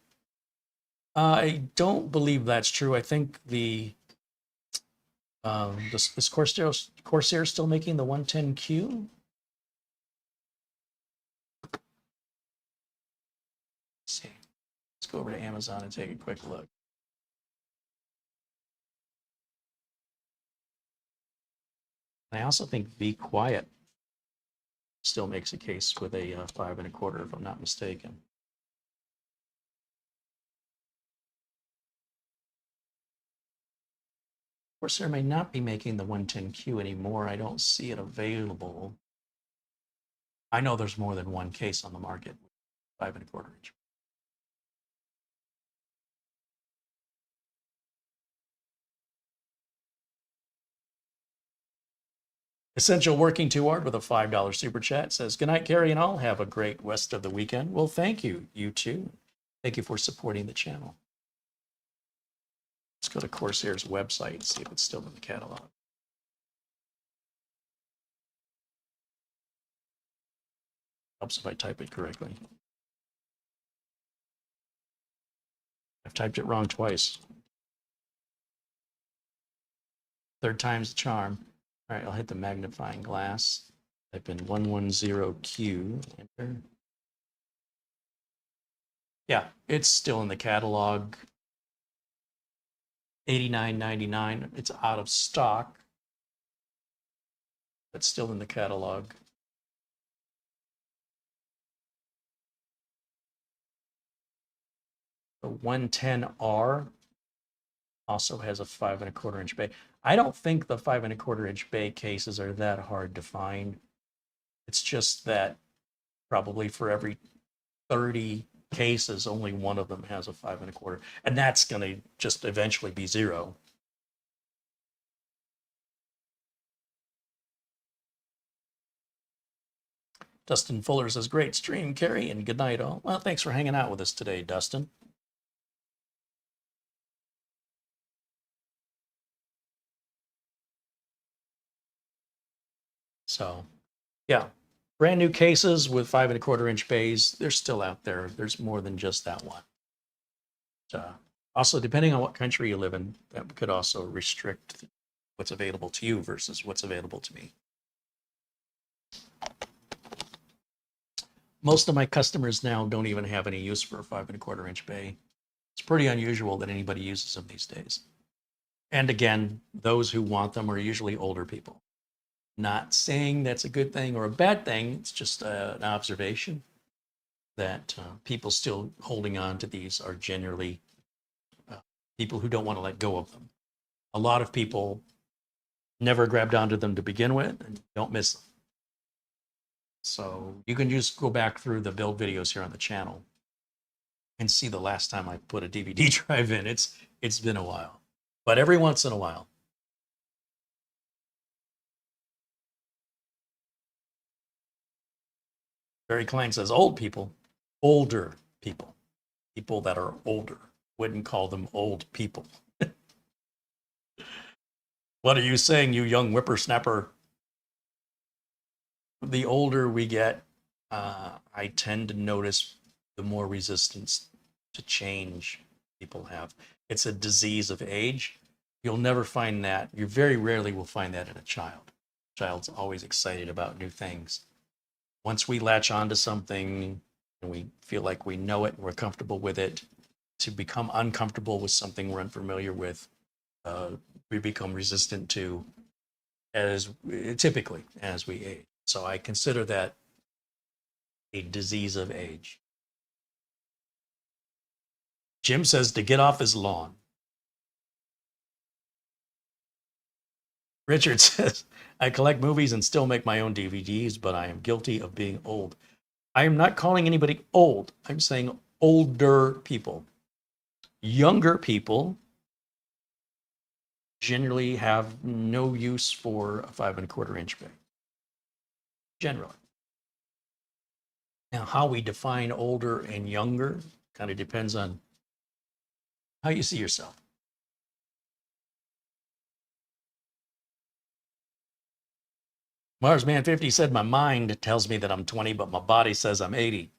I don't believe that's true. I think is Corsair still making the 110Q? Let's see. Let's go over to Amazon and take a quick look. I also think Be Quiet still makes a case with a 5 1/4, if I'm not mistaken. Corsair may not be making the 110Q anymore. I don't see it available. I know there's more than one case on the market, 5 1/4-inch. Essential Working Too Hard with a $5 super chat says, good night, Carey and all. Have a great rest of the weekend. Well, thank you. You too. Thank you for supporting the channel. Let's go to Corsair's website and see if it's still in the catalog. Helps if I type it correctly. I've typed it wrong twice. Third time's the charm. All right, I'll hit the magnifying glass. Type in 110Q, enter. Yeah, it's still in the catalog. $89.99. It's out of stock. But still in the catalog. The 110R also has a 5 1/4 inch bay. I don't think the 5 1/4 inch bay cases are that hard to find. It's just that probably for every 30 cases, only one of them has a 5 1/4, and that's going to just eventually be 0. Dustin Fuller says, great stream, Carey, and good night all. Well, thanks for hanging out with us today, Dustin. So, yeah, brand new cases with 5 1/4 inch bays, they're still out there. There's more than just that one. Also, depending on what country you live in, that could also restrict what's available to you versus what's available to me. Most of my customers now don't even have any use for a 5 1/4 inch bay. It's pretty unusual that anybody uses them these days. And again, those who want them are usually older people. Not saying that's a good thing or a bad thing. It's just an observation that people still holding on to these are generally people who don't want to let go of them. A lot of people never grabbed onto them to begin with and don't miss them. So you can just go back through the build videos here on the channel and see the last time I put a DVD drive in. It's been a while, but every once in a while. Barry Klein says old people, older people, people that are older. Wouldn't call them old people. What are you saying, you young whippersnapper? The older we get, I tend to notice the more resistance to change people have. It's a disease of age. You'll never find that. You very rarely will find that in a child. Child's always excited about new things. Once we latch onto something and we feel like we know it and we're comfortable with it, to become uncomfortable with something we're unfamiliar with, we become resistant to typically as we age. So I consider that a disease of age. Jim says to get off his lawn. Richard says, I collect movies and still make my own DVDs, but I am guilty of being old. I am not calling anybody old. I'm saying older people. Younger people generally have no use for a 5 1/4 inch bay. Generally. Now, how we define older and younger kind of depends on how you see yourself. Marsman 50 said, my mind tells me that I'm 20, but my body says I'm 80.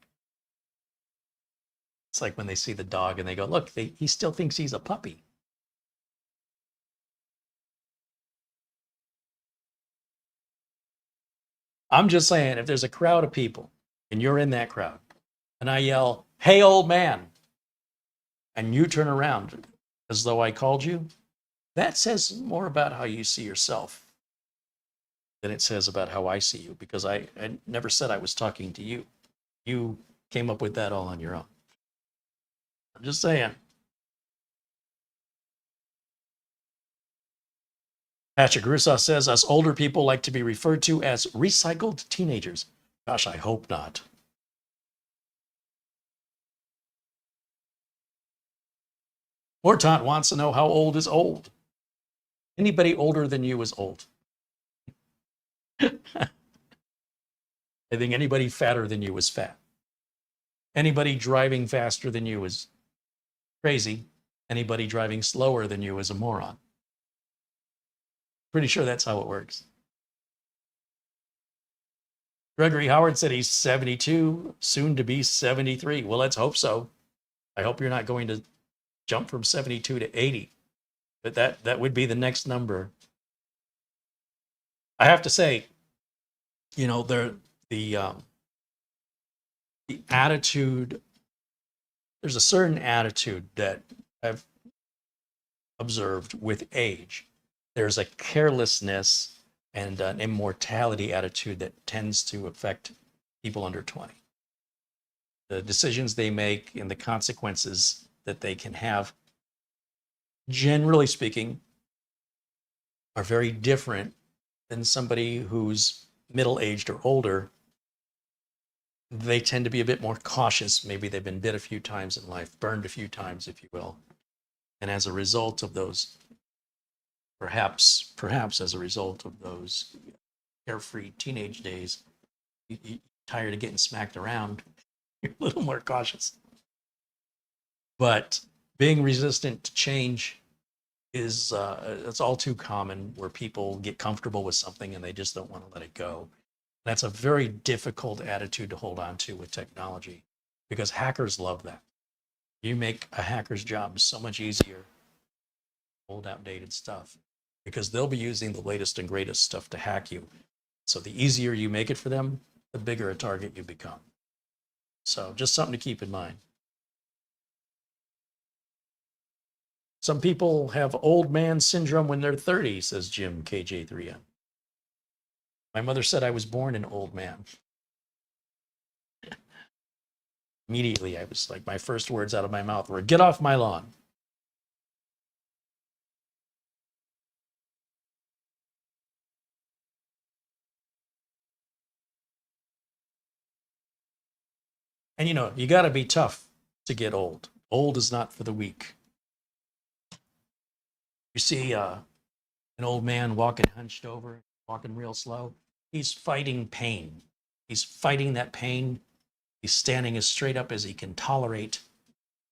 It's like when they see the dog and they go, look, he still thinks he's a puppy. I'm just saying, if there's a crowd of people and you're in that crowd and I yell, hey, old man, and you turn around as though I called you, that says more about how you see yourself than it says about how I see you, because I never said I was talking to you. You came up with that all on your own. I'm just saying. Patrick Russo says, us older people like to be referred to as recycled teenagers. Gosh, I hope not. Mortant wants to know how old is old. Anybody older than you is old. I think anybody fatter than you is fat. Anybody driving faster than you is crazy. Anybody driving slower than you is a moron. Pretty sure that's how it works. Gregory Howard said he's 72, soon to be 73. Well, let's hope so. I hope you're not going to jump from 72 to 80. But that would be the next number. I have to say, you know, the attitude, there's a certain attitude that I've observed with age. There's a carelessness and an immortality attitude that tends to affect people under 20. The decisions they make and the consequences that they can have, generally speaking, are very different than somebody who's middle-aged or older. They tend to be a bit more cautious. Maybe they've been bit a few times in life, burned a few times, if you will. And as a result of those, perhaps as a result of those carefree teenage days, you're tired of getting smacked around, you're a little more cautious. But being resistant to change is it's all too common, where people get comfortable with something and they just don't want to let it go. That's a very difficult attitude to hold on to with technology, because hackers love that. You make a hacker's job so much easier, old outdated stuff, because they'll be using the latest and greatest stuff to hack you. So the easier you make it for them, the bigger a target you become. So just something to keep in mind. Some people have old man syndrome when they're 30, says Jim KJ3M. My mother said I was born an old man. Immediately, I was like, my first words out of my mouth were, "Get off my lawn." And you know, you got to be tough to get old. Old is not for the weak. You see an old man walking hunched over, walking real slow. He's fighting pain. He's fighting that pain. He's standing as straight up as he can tolerate,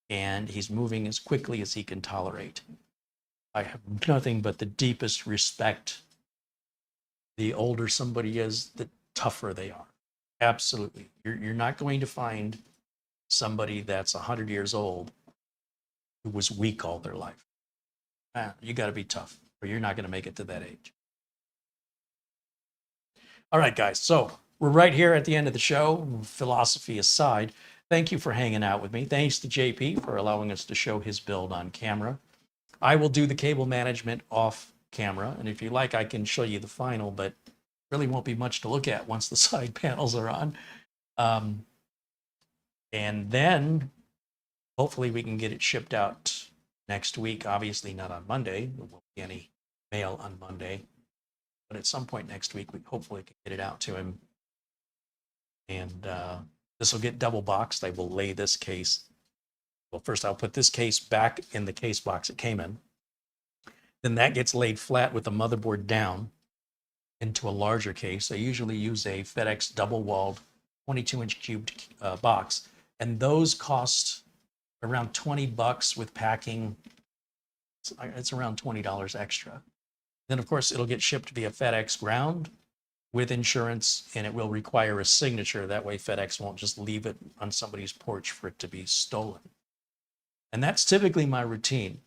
and he's moving as quickly as he can tolerate. I have nothing but the deepest respect. The older somebody is, the tougher they are. Absolutely. You're not going to find somebody that's 100 years old who was weak all their life. You got to be tough, or you're not going to make it to that age. All right, guys. So we're right here at the end of the show. Philosophy aside, thank you for hanging out with me. Thanks to JP for allowing us to show his build on camera. I will do the cable management off camera, and if you like, I can show you the final, but really won't be much to look at once the side panels are on. And then hopefully we can get it shipped out next week. Obviously not on Monday. There won't be any mail on Monday. But at some point next week, we hopefully can get it out to him. And this will get double boxed. I will lay this case. Well, first I'll put this case back in the case box it came in. Then that gets laid flat with the motherboard down into a larger case. I usually use a FedEx double-walled 22-inch cubed box. And those cost around $20 with packing. It's around $20 extra. Then, of course, it'll get shipped via FedEx ground with insurance, and it will require a signature. That way FedEx won't just leave it on somebody's porch for it to be stolen. And that's typically my routine.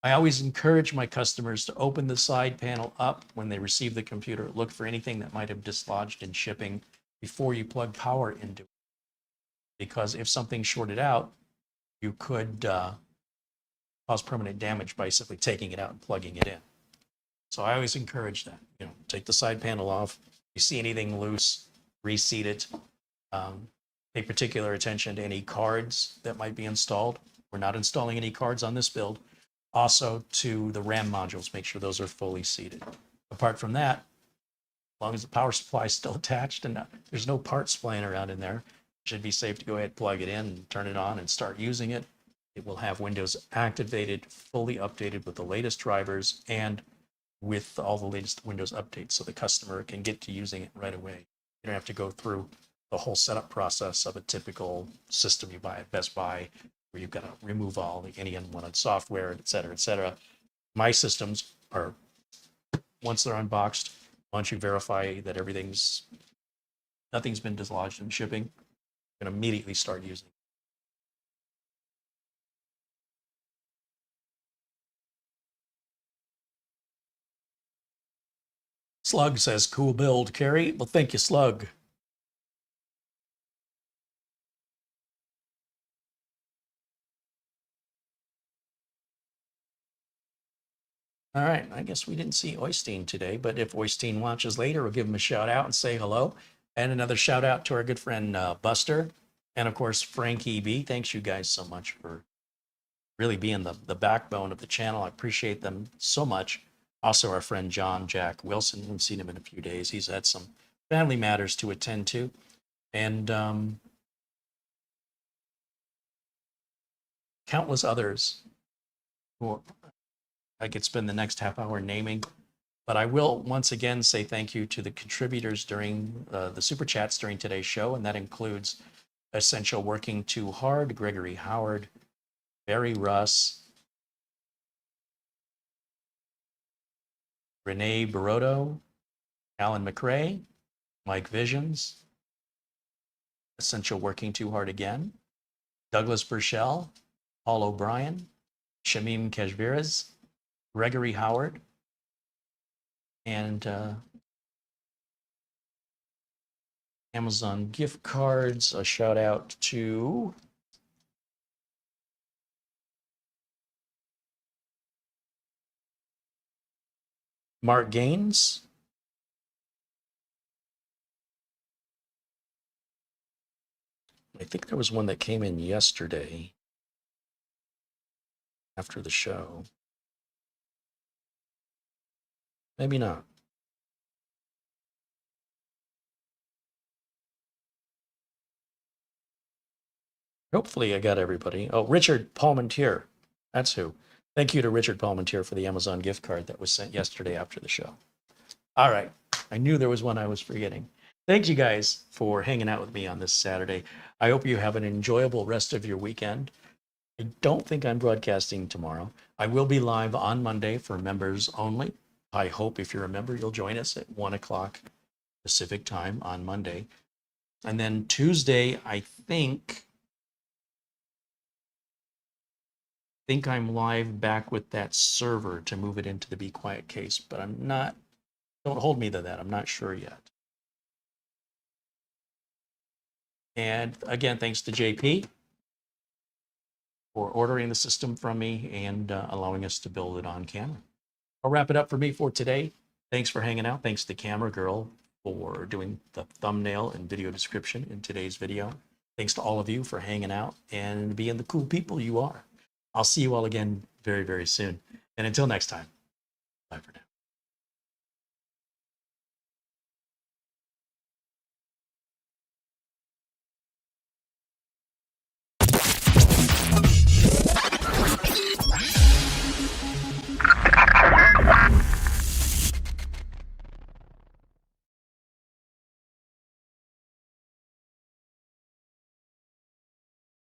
I always encourage my customers to open the side panel up when they receive the computer. Look for anything that might have dislodged in shipping before you plug power into it. Because if something's shorted out, you could cause permanent damage by simply taking it out and plugging it in. So I always encourage that. You know, take the side panel off. If you see anything loose, reseat it. Pay particular attention to any cards that might be installed. We're not installing any cards on this build. Also to the RAM modules, make sure those are fully seated. Apart from that, as long as the power supply is still attached and there's no parts flying around in there, it should be safe to go ahead, plug it in, and turn it on and start using it. It will have Windows activated, fully updated with the latest drivers and with all the latest Windows updates, so the customer can get to using it right away. You don't have to go through the whole setup process of a typical system you buy at Best Buy, where you've got to remove all any unwanted software, et cetera, et cetera. My systems are, once they're unboxed, once you verify that nothing's been dislodged in shipping, you can immediately start using it. Slug says, cool build, Carey. Well, thank you, Slug. All right, I guess we didn't see Oystein today, but if Oystein watches later, we'll give him a shout out and say hello. And another shout out to our good friend Buster. And of course, Frankie B. Thanks you guys so much for really being the backbone of the channel. I appreciate them so much. Also, our friend John Jack Wilson. We've seen him in a few days. He's had some family matters to attend to. And countless others who I could spend the next half hour naming. But I will once again say thank you to the contributors during the super chats during today's show. And that includes Essential Working Too Hard, Gregory Howard, Barry Russ, Renee Baroto, Alan McRae, Mike Visions, Essential Working Too Hard again, Douglas Burchell, Paul O'Brien, Shamim Kashviras, Gregory Howard, and Amazon gift cards. A shout out to Mark Gaines, I think there was one that came in yesterday after the show. Maybe not. Hopefully I got everybody. Oh, Richard Palmentier. That's who. Thank you to Richard Palmentier for the Amazon gift card that was sent yesterday after the show. All right. I knew there was one I was forgetting. Thank you guys for hanging out with me on this Saturday. I hope you have an enjoyable rest of your weekend. I don't think I'm broadcasting tomorrow. I will be live on Monday for members only. I hope if you're a member, you'll join us at 1 o'clock Pacific time on Monday. And then Tuesday, I think I'm live back with that server to move it into the Be Quiet case, but I'm not, don't hold me to that. I'm not sure yet. And again, thanks to JP for ordering the system from me and allowing us to build it on camera. I'll wrap it up for me for today. Thanks for hanging out. Thanks to Camera Girl for doing the thumbnail and video description in today's video. Thanks to all of you for hanging out and being the cool people you are. I'll see you all again very, very soon. And until next time, bye for now.